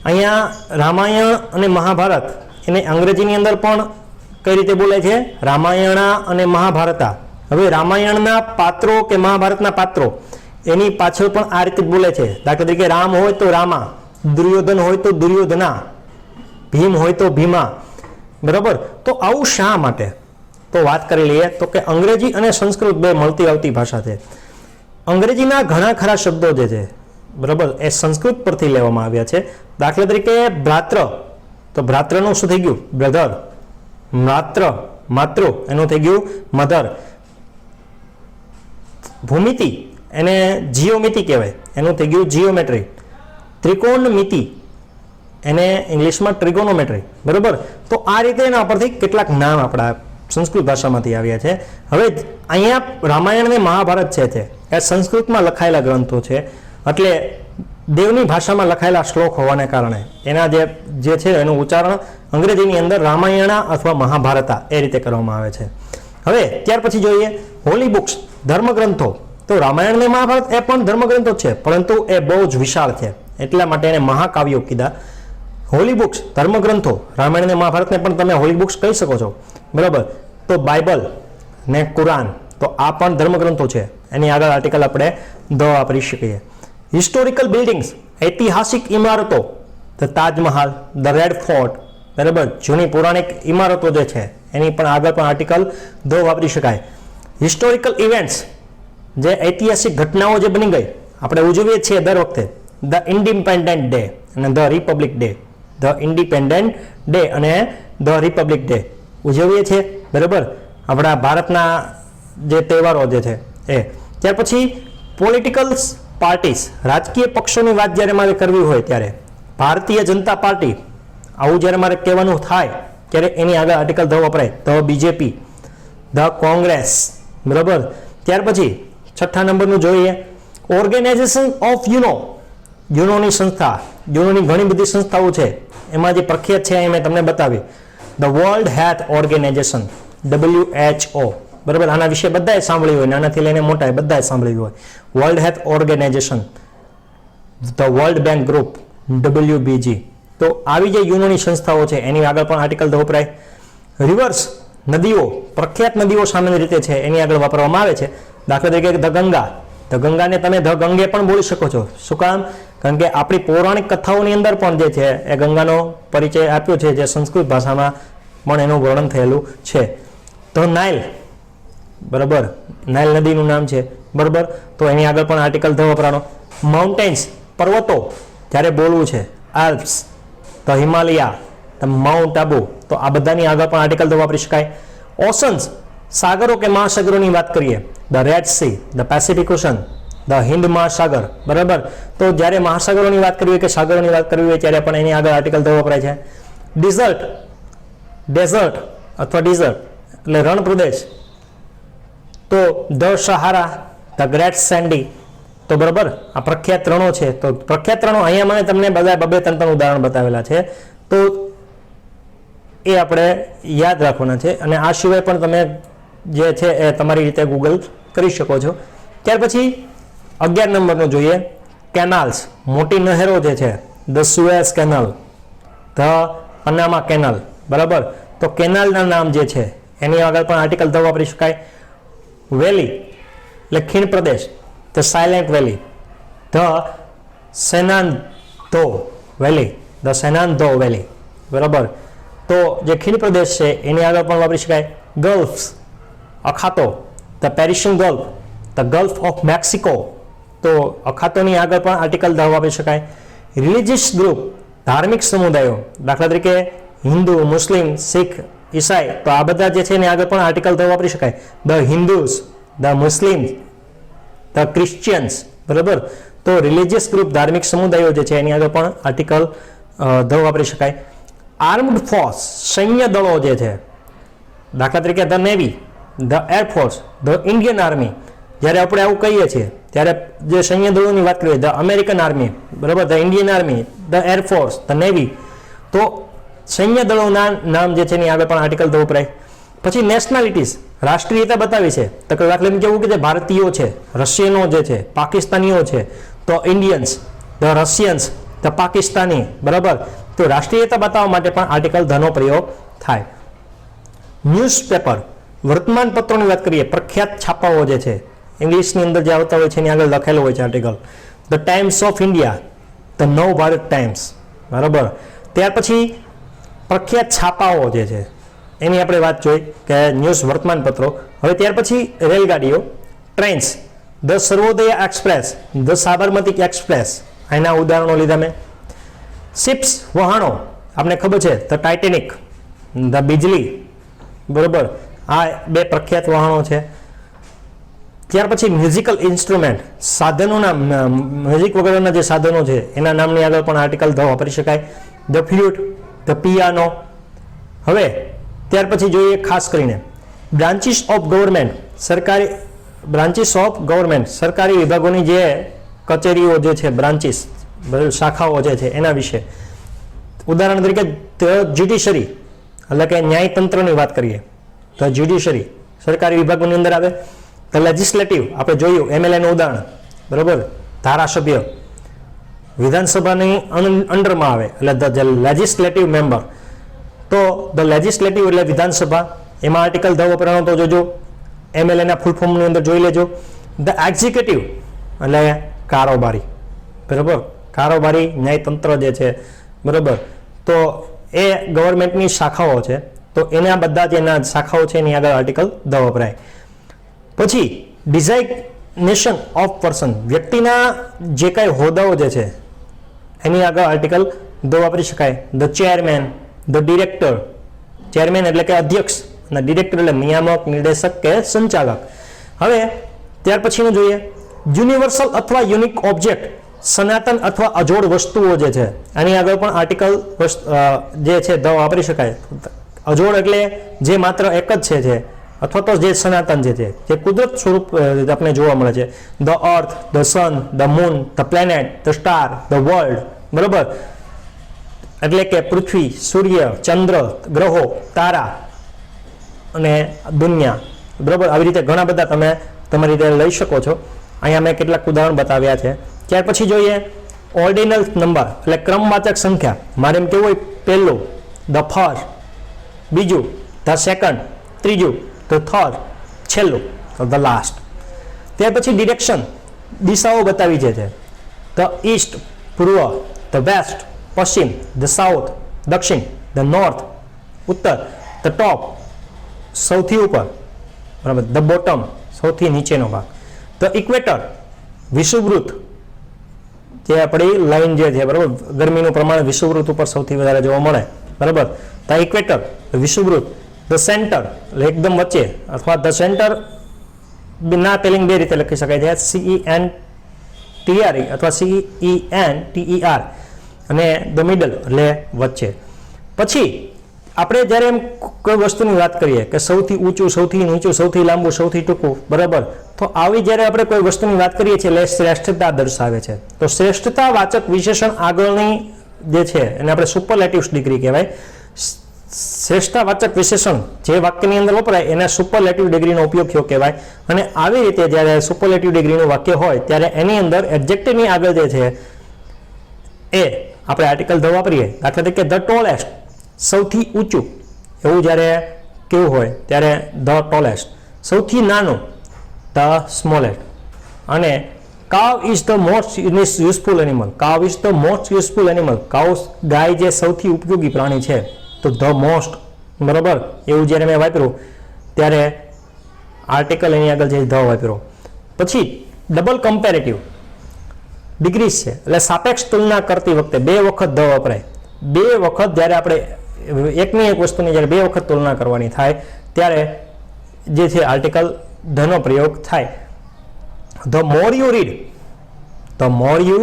અહીંયા રામાયણ અને મહાભારત એને અંગ્રેજીની અંદર પણ કઈ રીતે બોલે છે? રામાયણા અને મહાભારતા. હવે રામાયણના પાત્રો કે મહાભારતના પાત્રો એની પાછળ પણ આ રીતે બોલે છે. દાખલા તરીકે રામ હોય તો રામા, દુર્યોધન હોય તો દુર્યોધના, ભીમ હોય તો ભીમા, બરાબર. તો આવું શા માટે? તો વાત કરી લઈએ તો કે અંગ્રેજી અને સંસ્કૃત બે મળતી આવતી ભાષા છે. અંગ્રેજીના ઘણા ખરા શબ્દો જે છે, બરાબર, એ સંસ્કૃત પરથી લેવામાં આવ્યા છે. દાખલા તરીકે ભ્રાતૃ, તો ભ્રાતૃનું શું થઈ ગયું? બ્રધર. માતૃ એનું થઈ ગયું મધર. ભૂમિતિ એને જીઓમિતિ કહેવાય, એનું થઈ ગયું જીઓમેટ્રી. ત્રિકોણમિતિ એને ઇંગ્લિશમાં ટ્રિગોનોમેટ્રી, બરાબર. તો આ રીતે એના પરથી કેટલાક નામ આપણા સંસ્કૃત ભાષામાંથી આવ્યા છે. હવે અહીંયા રામાયણ અને મહાભારત છે એ સંસ્કૃતમાં લખાયેલા ગ્રંથો છે, એટલે દેવની ભાષામાં લખાયેલા શ્લોક હોવાને કારણે એના જે છે એનું ઉચ્ચારણ અંગ્રેજીની અંદર રામાયણા અથવા મહાભારતા એ રીતે કરવામાં આવે છે. હવે ત્યાર પછી જોઈએ હોલી બુક્સ, ધર્મગ્રંથો. તો રામાયણ અને મહાભારત એ પણ ધર્મગ્રંથો છે, પરંતુ એ બહુ જ વિશાળ છે, એટલા માટે એને મહાકાવ્યો કીધા. હોલી બુક્સ ધર્મગ્રંથો, રામાયણ અને મહાભારતને પણ તમે હોલી બુક્સ કહી શકો છો, બરાબર. તો બાઇબલ ને કુરાન, તો આ પણ ધર્મગ્રંથો છે. એની આગળ આર્ટિકલ આપણે ધ વાપરી શકીએ. હિસ્ટોરિકલ બિલ્ડિંગ્સ, ઐતિહાસિક ઇમારતો, the Taj Mahal, the red fort, બરાબર, જૂની પૌરાણિક ઇમારતો જે છે એની પણ આગળ પણ આર્ટિકલ ધ વાપરી શકાય. હિસ્ટોરિકલ ઇવેન્ટ્સ, જે ઐતિહાસિક ઘટનાઓ જે બની ગઈ આપણે ઉજવીએ છીએ દર વખતે, ધ ઇન્ડિપેન્ડન્ટ ડે અને the Republic day. The independent day અને ધ રિપબ્લિક ડે ઉજવીએ છીએ, બરાબર, આપણા ભારતના જે તહેવારો જે છે એ. ત્યાર પછી પોલિટિકલ પાર્ટીઝ, રાજકીય પક્ષોની વાત જ્યારે મારે કરવી હોય ત્યારે ભારતીય જનતા પાર્ટી આવું જ્યારે મારે કહેવાનું થાય ત્યારે એની આગળ આર્ટિકલ ધ વપરાય. ધ બીજેપી, ધ કોંગ્રેસ, બરાબર. ત્યાર પછી છઠ્ઠા નંબરનું જોઈએ, ઓર્ગેનાઇઝેશન ઓફ યુનોની સંસ્થા. યુનોની ઘણી બધી સંસ્થાઓ છે, એમાં જે પ્રખ્યાત છે એ મેં તમને બતાવી. The world health organization, WHO, બરાબર. આના વિશે બધાએ સાંભળ્યું હોય, નાનાથી લઈને મોટા બધાએ સાંભળ્યું હોય. World health organization, the world bank group, WBG. તો આવી જે યુનોની સંસ્થાઓ છે એની આગળ પણ આર્ટિકલ ધ વપરાય. રિવર્સ, નદીઓ, પ્રખ્યાત નદીઓ સામાન્ય રીતે છે એની આગળ વાપરવામાં આવે છે. દાખલા તરીકે ધ ગંગા. ધ ગંગાને તમે ધ ગંગે પણ બોલી શકો છો. શું કામ? કારણ કે આપણી પૌરાણિક કથાઓની અંદર પણ જે છે એ ગંગાનો પરિચય આપ્યો છે, જે સંસ્કૃત ભાષામાં પણ એનું વર્ણન થયેલું છે. ધ નાઇલ, બરાબર, નાઇલ નદીનું નામ છે, બરાબર. તો એની આગળ પણ આર્ટિકલ ધ વપરાનો. માઉન્ટેન્સ, પર્વતો જ્યારે બોલવું છે, Alps, the Himalaya, the mount Abu. તો આ બધાની આગળ પણ આર્ટિકલ ધ વાપરી શકાય. ઓશન્સ, સાગરો કે મહાસાગરોની વાત કરીએ, the red C, the Pacific ocean, the Hind મહાસાગર, બરાબર. તો જ્યારે મહાસાગરોની વાત કરવી હોય કે સાગરોની વાત કરવી હોય ત્યારે પણ એની આગળ આર્ટિકલ ધ વપરાય છે. ડેઝર્ટ અથવા ડિઝર્ટ એટલે રણ પ્રદેશ, તો the Sahara, the great Sandy. તો બરાબર, આ પ્રખ્યાત રણો છે. તો પ્રખ્યાત રણો અહીંયા મને તમને બધા બબે ત્રણ ઉદાહરણ બતાવેલા છે, તો એ આપણે યાદ રાખવાના છે. અને આ સિવાય પણ તમે જે છે એ તમારી રીતે ગૂગલ કરી શકો છો. ત્યાર પછી 11 નંબરનું જોઈએ, કેનાલ્સ, મોટી નહેરો જે છે, the Suez canal, the Panama canal, બરાબર. તો કેનાલના નામ જે છે એની આગળ પણ આર્ટિકલ ધ વાપરી શકાય. વેલી એટલે ખીણ પ્રદેશ, the silent valley, the Shenandoah valley, the Shenandoah valley, બરાબર. તો જે ખીણ પ્રદેશ છે એની આગળ પણ વાપરી શકાય. ગલ્ફ્સ, અખાતો, the Persian gulf, the gulf of Mexico. તો અખાતોની આગળ પણ આર્ટિકલ ધ વાપરી શકાય. રિલિજિયસ ગ્રુપ, ધાર્મિક સમુદાયો, દાખલા તરીકે હિન્દુ, મુસ્લિમ, શીખ, ઈસાઈ. તો આ બધા જે છે એની આગળ પણ આર્ટિકલ ધ વાપરી શકાય. The હિન્દુઝ, the Muslims, the Christians, બરાબર. તો રિલિજિયસ ગ્રુપ, ધાર્મિક સમુદાયો જે છે એની આગળ પણ આર્ટિકલ ધ વાપરી શકાય. આર્મ્ડ ફોર્સ, સૈન્ય દળો જે છે, દાખલા તરીકે the navy, the air force, the Indian army. જ્યારે આપણે આવું કહીએ છીએ ત્યારે જે સૈન્ય દળોની વાત કરીએ, ધ અમેરિકન આર્મી, બરાબર, the Indian army, the air force, the navy. તો સૈન્ય દળોના નામ જે છે એની આગળ પણ આર્ટિકલ ધ વપરાય. પછી નેશનાલિટીઝ, રાષ્ટ્રીયતા બતાવી છે. તો દાખલા તરીકે કેવું કે જે ભારતીયો છે, રશિયનો જે છે, પાકિસ્તાનીઓ છે, તો ઇન્ડિયન્સ, ધ રશિયન્સ, ધ પાકિસ્તાની, બરાબર. તો રાષ્ટ્રીયતા બતાવવા માટે પણ આર્ટિકલ ધનો પ્રયોગ થાય. ન્યૂઝપેપર, વર્તમાનપત્રોની વાત કરીએ, પ્રખ્યાત છાપાઓ જે છે ઇંગ્લિશની અંદર જે આવતા હોય છે એની આગળ લખેલો હોય છે article. The times of India, the નવ ભારત ટાઈમ્સ, બરાબર. ત્યાર પછી પ્રખ્યાત છાપાઓ જે છે એની આપણે વાત જોઈ કે ન્યૂઝ વર્તમાનપત્રો. હવે ત્યાર પછી રેલગાડીઓ, trains, the Sarvodaya express, the Sabarmati express, એના ઉદાહરણો લીધા મેં. શિપ્સ, વહાણો, આપણે ખબર છે, ધ ટાઇટેનિક, ધ બિજલી, બરાબર. આ બે પ્રખ્યાત વહાણો છે. ત્યાર પછી મ્યુઝિકલ ઇન્સ્ટ્રુમેન્ટ, સાધનોના, મ્યુઝિક વગરના જે સાધનો છે એના નામની આગળ પણ આર્ટિકલ ધ વાપરી શકાય. The flute, the piano. હવે ત્યાર પછી જોઈએ ખાસ કરીને બ્રાન્ચીસ ઓફ ગવર્મેન્ટ, સરકારી બ્રાન્ચીસ ઓફ ગવર્મેન્ટ, સરકારી વિભાગોની જે કચેરીઓ જે છે, બ્રાન્ચીસ, શાખાઓ જે છે એના વિશે. ઉદાહરણ તરીકે ધ જ્યુડિશરી એટલે કે ન્યાયતંત્રની વાત કરીએ, ધ જ્યુડિશરી સરકારી વિભાગોની અંદર આવે. ધ લેજિસ્લેટિવ, આપણે જોયું MLA નું ઉદાહરણ, બરાબર, ધારાસભ્ય, વિધાનસભાની અંડરમાં આવે એટલે ધ લેજિસ્લેટિવ મેમ્બર. તો ધ લેજિસ્લેટિવ એટલે વિધાનસભા, એમાં આર્ટિકલ ધ વપરાનો તો જોજો. MLA ના ફૂલ ફોર્મની અંદર જોઈ લેજો. ધ એક્ઝિક્યુટિવ એટલે કારોબારી, બરાબર, કારોબારી ન્યાયતંત્ર જે છે, બરાબર. તો એ ગવર્મેન્ટની શાખાઓ છે, તો એના બધા જે એના શાખાઓ છે એની આગળ આર્ટિકલ ધ વપરાય. પછી ડિઝાઇગ્નેશન ઓફ પર્સન, વ્યક્તિના જે કાંઈ હોદ્દાઓ જે છે એની આગળ આર્ટિકલ ધ વાપરી શકાય. The chairman, the director, chairman એટલે કે અધ્યક્ષ અને ડિરેક્ટર એટલે નિયામક, નિર્દેશક કે સંચાલક. હવે ત્યાર પછીનું જોઈએ યુનિવર્સલ અથવા યુનિક ઓબ્જેક્ટ, સનાતન અથવા અજોડ વસ્તુઓ જે છે આની આગળ પણ આર્ટિકલ જે છે ધ વાપરી શકાય. અજોડ એટલે જે માત્ર એક જ છે અથવા તો જે સનાતન જે કુદરત સ્વરૂપ આપણે જોવા મળે છે. The earth, the sun, the moon, the planet, the star, the world, બરોબર, એટલે કે પૃથ્વી, સૂર્ય, ચંદ્ર, ગ્રહો, તારા અને દુનિયા, બરોબર. આવી રીતે ઘણા બધા તમે તમારી રીતે લઈ શકો છો. અહીંયા મેં કેટલાક ઉદાહરણ બતાવ્યા છે. ત્યાર પછી જોઈએ ઓર્ડિનલ નંબર એટલે ક્રમવાચક સંખ્યા. મારે એમ કેવું હોય પહેલું ધ ફર્સ્ટ, બીજું ધ સેકન્ડ, ત્રીજું ધ થર્ડ, છેલ્લું ધ લાસ્ટ. ત્યાર પછી ડિરેક્શન, દિશાઓ બતાવી છે. ધ ઈસ્ટ પૂર્વ, ધ વેસ્ટ પશ્ચિમ, ધ સાઉથ દક્ષિણ, ધ નોર્થ ઉત્તર, ધ ટોપ સૌથી ઉપર, બરાબર, ધ બોટમ સૌથી નીચેનો ભાગ, ધ ઇક્વેટર વિષુવવૃત્ત જે આપણી લાઈન જે છે, બરાબર, ગરમીનું પ્રમાણ વિષુવવૃત્ત ઉપર સૌથી વધારે જોવા મળે, બરાબર. ધ ઇક્વેટર વિષુવવૃત્ત, ધ સેન્ટર એટલે એકદમ વચ્ચે, અથવા ધ સેન્ટર ના સ્પેલિંગ બે રીતે લખી શકાય છે, CENTRE અથવા CENTER, અને ધ મિડલ એટલે વચ્ચે. પછી આપણે જ્યારે એમ કોઈ વસ્તુની વાત કરીએ કે સૌથી ઊંચું, સૌથી નીચું, સૌથી લાંબુ, સૌથી ટૂંકું, બરાબર, તો આવી જ્યારે આપણે કોઈ વસ્તુની વાત કરીએ છીએ એટલે શ્રેષ્ઠતા દર્શાવે છે. તો શ્રેષ્ઠતા વાચક વિશેષણ આગળની જે છે એને આપણે સુપરલેટિવ્સ ડિગ્રી કહેવાય. શ્રેષ્ઠતા વાચક વિશેષણ જે વાક્યની અંદર વપરાય એને સુપરલેટિવ ડિગ્રીનો ઉપયોગ થયો કહેવાય. અને આવી રીતે જ્યારે સુપરલેટિવ ડિગ્રીનું વાક્ય હોય ત્યારે એની અંદર એડજેક્ટિવની આગળ જે છે એ આપણે આર્ટિકલ ધ વાપરીએ. દાખલા તરીકે ધ ટોલેસ્ટ સૌથી ઊંચું, એવું જ્યારે કેવું હોય ત્યારે ધ ટોલેસ્ટ. સૌથી નાનું ધ સ્મોલેસ્ટ. અને cow is the most useful animal, cow is the most useful animal, cow ગાય જે સૌથી ઉપયોગી પ્રાણી છે, તો ધ મોસ્ટ, બરાબર, એવું જ્યારે મેં વાપર્યું ત્યારે આર્ટિકલ એની આગળ જે ધ વાપર્યો. પછી ડબલ કમ્પેરેટિવ ડિગ્રીઝ છે એટલે સાપેક્ષ તુલના કરતી વખતે બે વખત ધ વપરાય. બે વખત જ્યારે આપણે એકની એક વસ્તુની જ્યારે બે વખત તુલના કરવાની થાય ત્યારે જે છે આર્ટિકલ ધનો પ્રયોગ થાય. The more you read, the more you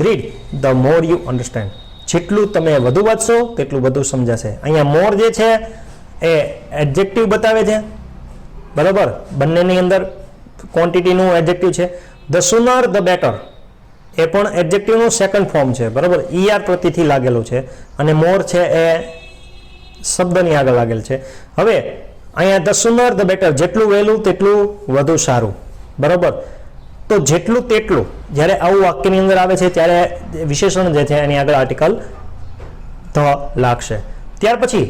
read, the more you understand. જેટલું તમે વધુ વાંચશો તેટલું વધુ સમજાશે. અહીંયા મોર જે છે એ એડજેક્ટિવ બતાવે છે, બરાબર, બંનેની અંદર ક્વોન્ટિટીનું એડજેક્ટિવ છે. ધ સુનર ધ બેટર એ પણ એડજેક્ટિવનું સેકન્ડ ફોર્મ છે, બરાબર, ER પ્રતિથી લાગેલું છે. અને મોર છે એ શબ્દની આગળ લાગેલ છે. હવે અહીંયા ધ સુનર ધ બેટર, જેટલું વહેલું તેટલું વધુ સારું, બરાબર. તો જેટલું તેટલું જ્યારે આવું વાક્યની અંદર આવે છે ત્યારે વિશેષણ જે છે એની આગળ આર્ટિકલ ધ લાગશે. ત્યાર પછી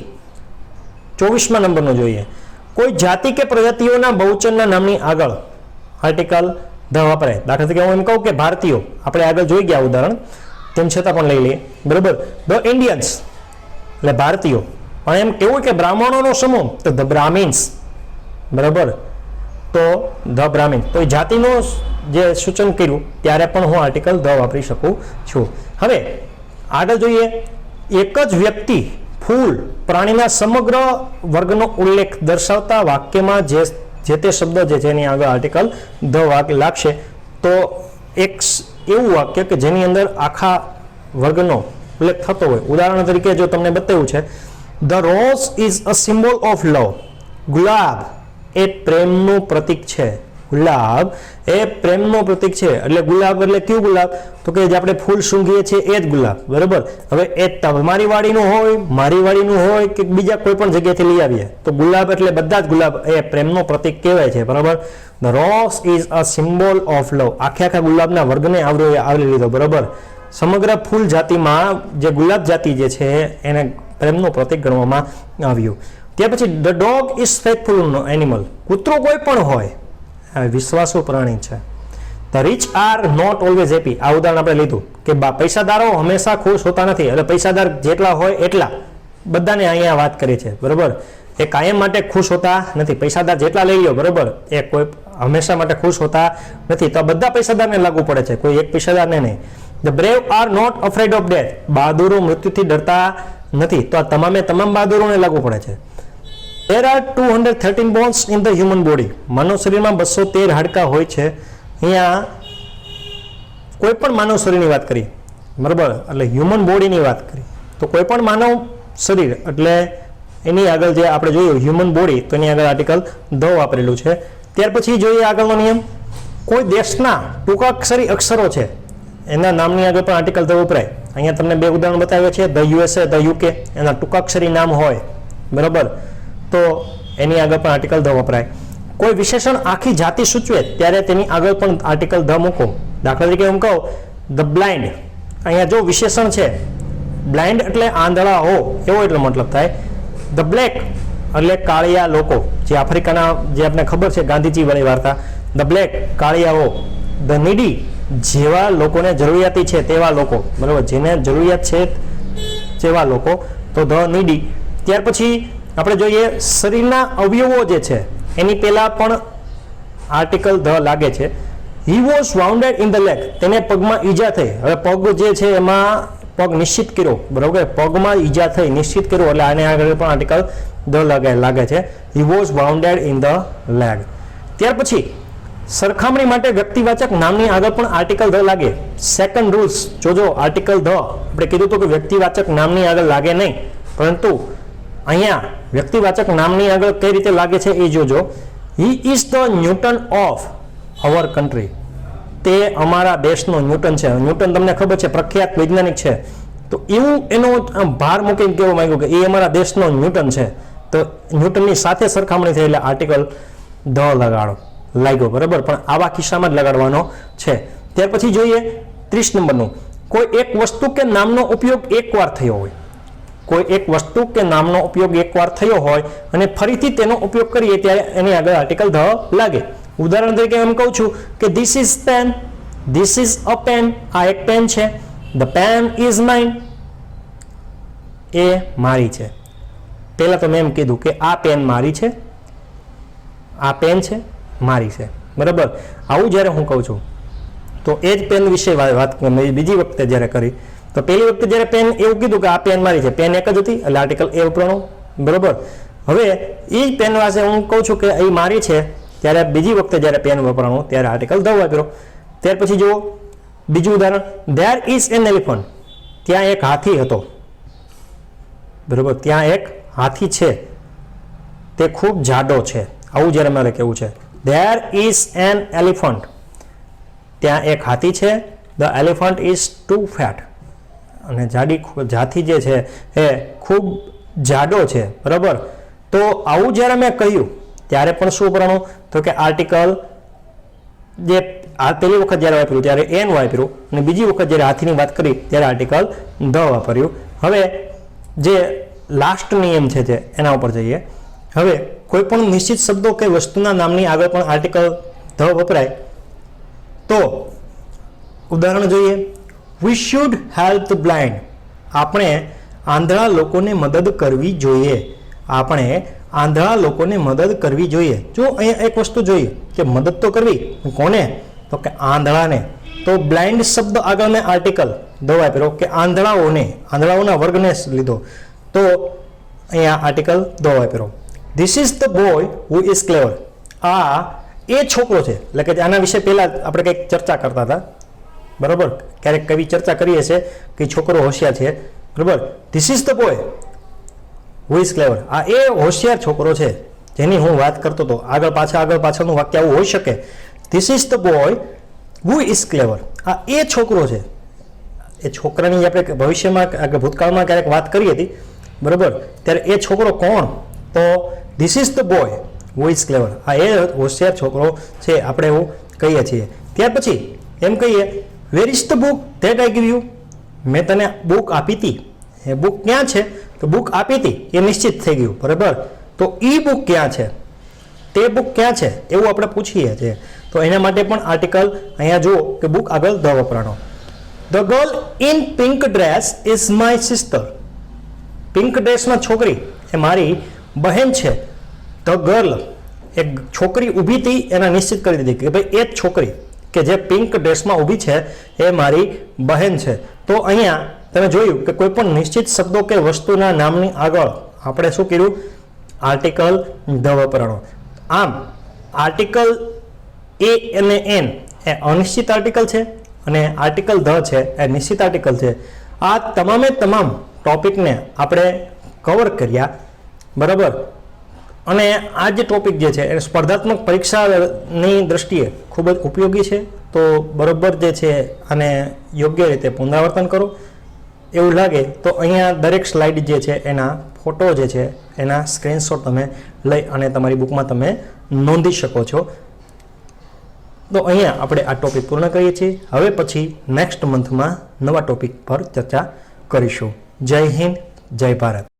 24મા નંબરનું જોઈએ કોઈ જાતિ કે પ્રજાતિઓના બહુચનના નામની આગળ આર્ટિકલ ધ વાપરાય. દાખલા તરીકે હું એમ કહું કે ભારતીયો, આપણે આગળ જોઈ ગયા ઉદાહરણ, તેમ છતાં પણ લઈ લઈએ, બરાબર. ધ ઇન્ડિયન્સ એટલે ભારતીયો. પણ એમ કેવું કે બ્રાહ્મણોનો સમૂહ તો ધ બ્રાહ્મિન્સ, બરાબર, તો ધ બ્રાહ્મિન. તો એ જાતિનું જે સૂચન કર્યું ત્યારે પણ હું આર્ટિકલ ધ વાપરી શકું છું. હવે આગળ જોઈએ એક જ વ્યક્તિ, ફૂલ, પ્રાણીના સમગ્ર વર્ગનો ઉલ્લેખ દર્શાવતા વાક્યમાં જે તે શબ્દ જે છે એની આગળ આર્ટિકલ ધ લાગશે. તો એક એવું વાક્ય કે જેની અંદર આખા વર્ગનો ઉલ્લેખ થતો હોય. ઉદાહરણ તરીકે જો તમને બતાવ્યું છે the rose is a symbol of love, ગુલાબ એ પ્રેમનું પ્રતીક છે. ગુલાબ એ પ્રેમનું પ્રતીક છે. એટલે ગુલાબ એટલે કયું ગુલાબ? તો કે જે આપણે ફૂલ સૂંઘીએ છીએ એ જ ગુલાબ, બરાબર. હવે એ તમારી વાડીનું હોય, મારી વાડીનું હોય કે બીજા કોઈ પણ જગ્યાએથી લઈ આવીએ તો ગુલાબ એટલે બધા જ ગુલાબ એ પ્રેમનું પ્રતીક કહેવાય છે, બરાબર. The rose is a symbol of લવ, આખા ગુલાબના વર્ગને આવરી લીધો, બરાબર. સમગ્ર ફૂલ જાતિમાં જે ગુલાબ જાતિ જે છે એને પ્રેમનું પ્રતીક ગણવામાં આવ્યું. ત્યાર પછી the dog is faithful animal, કૂતરો કોઈ પણ હોય વિશ્વાસુ પ્રાણી છે. The rich are not always happy, આ ઉદાહરણ આપણે લીધું કે પૈસાદારો હંમેશા ખુશ હોતા નથી. એટલે પૈસાદાર જેટલા હોય એટલા બધાને અહીંયા વાત કરી છે, બરોબર. એ કાયમ માટે ખુશ હોતા નથી. પૈસાદાર જેટલા લઈ લો, બરોબર, એ કોઈ હંમેશા માટે ખુશ હોતા નથી. તો બધા પૈસાદારને લાગુ પડે છે, કોઈ એક પૈસાદારને નહીં. The brave are not afraid of death. બહાદુરો મૃત્યુથી ડરતા નથી. તો આ તમામ બહાદુરોને લાગુ પડે છે. There are 213 bones in the human body. માનવ શરીરમાં 213 હાડકા હોય છે. અહીંયા કોઈ પણ માનવ શરીરની વાત કરી, બરાબર, એટલે હ્યુમન બોડીની વાત કરી. તો કોઈ પણ માનવ શરીર એટલે એની આગળ જે આપણે જોયું હ્યુમન બોડી, તો એની આગળ આર્ટિકલ ધ વાપરેલું છે. ત્યાર પછી જોઈએ આગળનો નિયમ. કોઈ દેશના ટૂંકાક્ષરી અક્ષરો છે એના નામની આગળ પણ આર્ટિકલ ધ વપરાય. અહીંયા તમને બે ઉદાહરણ બતાવ્યા છે, ધ યુએસએ, ધ યુકે. એના ટૂંકાક્ષરી નામ હોય, બરાબર, તો એની આગળ પણ આર્ટિકલ ધ વપરાય. કોઈ વિશેષણ આખી જાતિ સૂચવે ત્યારે તેની આગળ પણ આર્ટિકલ ધ મૂકો. દાખલા તરીકે હું કહું ધ બ્લાઇન્ડ, અહીંયા જો વિશેષણ છે, બ્લાઇન્ડ એટલે આંધળા હો એવો એટલો મતલબ થાય. ધ બ્લેક એટલે કાળિયા લોકો, જે આફ્રિકાના, જે આપણે ખબર છે ગાંધીજી વાળી વાર્તા, ધ બ્લેક કાળિયાઓ. ધ નીડી જેવા લોકોને જરૂરિયાતી છે તેવા લોકો, બરાબર, જેને જરૂરિયાત છે જેવા લોકો, તો ધ નીડી. ત્યાર પછી આપણે જોઈએ શરીરના અવયવો જે છે એની પહેલા પણ આર્ટિકલ ધ લાગે છે. He was wounded in the leg. તેને પગમાં ઈજા થઈ. હવે પગ જે છે એમાં પગ નિશ્ચિત કર્યો, બરાબર, પગમાં ઈજા થઈ, નિશ્ચિત કર્યો, એટલે આને આગળ પણ આર્ટિકલ ધ લાગે છે. He was wounded in the leg. ત્યાર પછી સરખામણી માટે વ્યક્તિવાચક નામની આગળ પણ આર્ટિકલ ધ લાગે. સેકન્ડ રૂલ્સ જોજો, આર્ટિકલ ધ આપણે કીધું હતું કે વ્યક્તિવાચક નામની આગળ લાગે નહીં, પરંતુ અહીંયા વ્યક્તિવાચક નામની આગળ કઈ રીતે લાગે છે એ જોજો. He is the newton of our country. તે અમારા દેશનો ન્યૂટન છે. ન્યૂટન તમને ખબર છે પ્રખ્યાત વૈજ્ઞાનિક છે, તો એવું એનો ભાર મૂકીને કહેવા માંગ્યું કે એ અમારા દેશનો ન્યૂટન છે. તો ન્યૂટનની સાથે સરખામણી થઈ એટલે આર્ટિકલ ધ લાગ્યો, બરાબર, પણ આવા કિસ્સામાં જ લગાડવાનો છે. ત્યાર પછી જોઈએ 30 નંબરનું. કોઈ એક વસ્તુ કે નામનો ઉપયોગ એકવાર થયો હોય. કોઈ એક વસ્તુ કે નામનો ઉપયોગ એકવાર થયો હોય અને ફરીથી તેનો ઉપયોગ કરીએ ત્યારે એની આગળ આર્ટિકલ ધ લાગે. ઉદાહરણ તરીકે એમ કહું છું કે this is pen, this is a pen. આ એક પેન છે. The pen is mine. એ મારી છે. પહેલા તો મેં એમ કીધું કે આ પેન મારી છે, આ પેન છે, મારી છે, બરાબર. આવું જ્યારે હું કહું છું તો એ જ પેન વિશે વાત બીજી વખતે જ્યારે કરી, તો પહેલી વખતે જ્યારે પેન એવું કીધું કે આ પેન મારી છે, પેન એક જ હતી એટલે આર્ટિકલ એ વપરાણું, બરાબર. હવે એ જ પેન પાસે હું કહું છું કે એ મારી છે, ત્યારે બીજી વખતે જ્યારે પેન વપરાણું ત્યારે આર્ટિકલ ધ વાપર્યો. ત્યાર પછી જુઓ બીજું ઉદાહરણ. There is an elephant. ત્યાં એક હાથી હતો, બરાબર, ત્યાં એક હાથી છે, તે ખૂબ જાડો છે. આવું જ્યારે મારે કહેવું છે. There is an elephant. ત્યાં એક હાથી છે. The elephant is too fat. અને જાથી જે છે એ ખૂબ જાડો છે, બરાબર. તો આવું જ્યારે મેં કહ્યું ત્યારે પણ શું વપરાણું, તો કે આર્ટિકલ જે આ પહેલી વખત જ્યારે વાપર્યું ત્યારે એન વાપર્યું, અને બીજી વખત જ્યારે હાથીની વાત કરી ત્યારે આર્ટિકલ ધ વાપર્યું. હવે જે લાસ્ટ નિયમ છે જે એના ઉપર જઈએ. હવે કોઈ પણ નિશ્ચિત શબ્દો કે વસ્તુના નામની આગળ પણ આર્ટિકલ ધ વપરાય. તો ઉદાહરણ જોઈએ. We should help the blind. આપણે આંધળા લોકોને મદદ કરવી જોઈએ. આપણે આંધળા લોકોને મદદ કરવી જોઈએ. જો અહીંયા એક વસ્તુ જોઈએ કે મદદ તો કરવી કોને, તો કે આંધળાને. તો બ્લાઇન્ડ શબ્દ આગળ મેં આર્ટિકલ ધ વાપર્યો કે આંધળાઓને, આંધળાઓના વર્ગને લીધો, તો અહીંયા આર્ટિકલ ધ વાપર્યો. This is the boy who is clever. આ એ છોકરો છે, એટલે કે આના વિશે પહેલા આપણે કંઈક ચર્ચા કરતા હતા, બરાબર. ક્યારેક કવિ ચર્ચા કરીએ છીએ કે છોકરો હોશિયાર છે, બરાબર. This is the boy who is clever. આ એ હોશિયાર છોકરો છે જેની હું વાત કરતો હતો. આગળ પાછળનું વાક્ય આવું હોઈ શકે. This is the boy who is clever. આ એ છોકરો છે. એ છોકરાની આપણે ભવિષ્યમાં ભૂતકાળમાં ક્યારેક વાત કરી હતી, બરાબર, ત્યારે એ છોકરો કોણ, તો this is the boy who is clever. આ એ હોશિયાર છોકરો છે, આપણે એવું કહીએ છીએ. ત્યાર પછી એમ કહીએ where is the book that I give you. મેં તને બુક આપી હતી. એ બુક ક્યાં છે, તો બુક આપી હતી એ નિશ્ચિત થઈ ગયું, બરાબર. તો ઈ બુક ક્યાં છે, તે બુક ક્યાં છે એવું આપણે પૂછીએ છીએ. તો એના માટે પણ આર્ટિકલ અહીંયા જુઓ કે બુક આગળ ધ વપરાણો. The girl in pink dress is my sister. Pink ડ્રેસમાં છોકરી એ મારી બહેન છે. ધ ગર્લ, એક છોકરી ઊભી હતી એના નિશ્ચિત કરી દીધી કે ભાઈ એ જ છોકરી કે જે પિંક ડ્રેસમાં ઊભી છે એ મારી બહેન છે. તો અહીંયા તમે જોયું કે કોઈ પણ નિશ્ચિત શબ્દો કે વસ્તુના નામની આગળ આપણે શું કર્યું? આર્ટિકલ ધ વપરાણો. આમ આર્ટિકલ એ અને એન એ અનિશ્ચિત આર્ટિકલ છે અને આર્ટિકલ ધ છે એ નિશ્ચિત આર્ટિકલ છે. આ તમામે તમામ ટોપિકને આપણે કવર કર્યા, બરાબર. અને આ જે ટોપિક જે છે એ સ્પર્ધાત્મક પરીક્ષાની દ્રષ્ટિએ ખૂબ જ ઉપયોગી છે. તો બરાબર જે છે આને યોગ્ય રીતે પુનરાવર્તન કરો. એવું લાગે તો અહીંયા દરેક સ્લાઇડ જે છે એના ફોટો જે છે એના સ્ક્રીનશોટ તમે લઈ અને તમારી બુકમાં તમે નોંધી શકો છો. તો અહીંયા આપણે આ ટોપિક પૂર્ણ કરીએ છીએ. હવે પછી નેક્સ્ટ મંથમાં નવા ટોપિક પર ચર્ચા કરીશું. જય હિન્દ, જય ભારત.